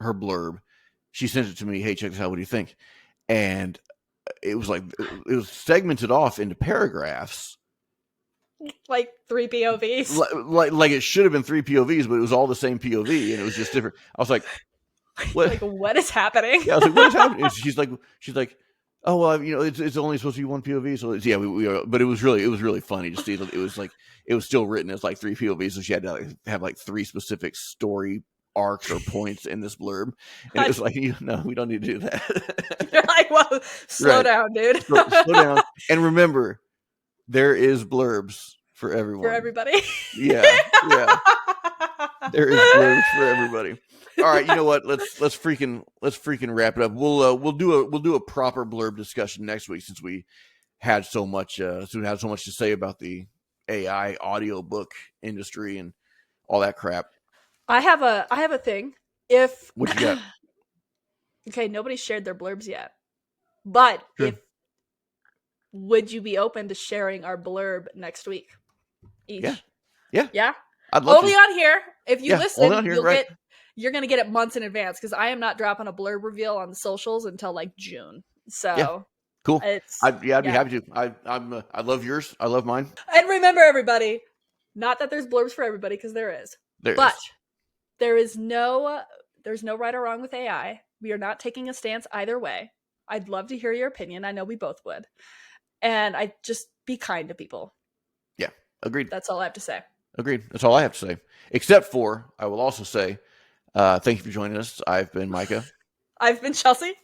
blurb, she sent it to me. Hey, check this out. What do you think? And it was segmented off into paragraphs.
Like 3 POVs.
Like it should have been 3 POVs, but it was all the same POV, and it was just different. I was like, what?
Like, what is happening?
Yeah, I was like, what is happening? And she's like, oh, well, it's only supposed to be 1 POV. So we are, but it was really funny to see that it was still written as like 3 POVs. So she had to have like 3 specific story arcs or points in this blurb. And it was like, no, we don't need to do that.
You're like, well, slow down, dude.
slow down. And remember, there is blurbs for everyone.
For everybody.
Yeah. There is blurbs for everybody. All right, you know what? Let's freaking wrap it up. We'll do a proper blurb discussion next week, since we had so much to say about the AI audiobook industry and all that crap.
I have a thing.
What you got?
Okay, nobody's shared their blurbs yet. But would you be open to sharing our blurb next week? Each? Yeah.
I'd love
only
to.
On here. If you listen,
here,
you're gonna get it months in advance, because I am not dropping a blurb reveal on the socials until like June. So
cool. I'd be happy to. I love yours. I love mine.
And remember, everybody, not that there's blurbs for everybody, because there is. There's no right or wrong with AI. We are not taking a stance either way. I'd love to hear your opinion. I know we both would. And I just be kind to people.
Yeah, agreed.
That's all I have to say.
Agreed. That's all I have to say. Except for, I will also say, thank you for joining us. I've been Micah.
I've been Chelsea.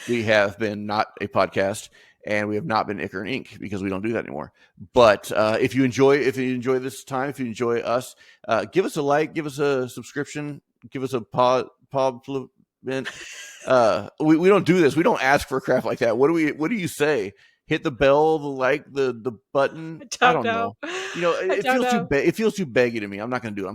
We have been Not a Podcast, and we have not been Icker and Ink, because we don't do that anymore. But if you enjoy this time, if you enjoy us, give us a like, give us a subscription, give us a pod. We don't do this. We don't ask for crap like that. What do you say? Hit the bell, the like, the button.
I don't know.
It feels too baggy to me. I'm not going to do it.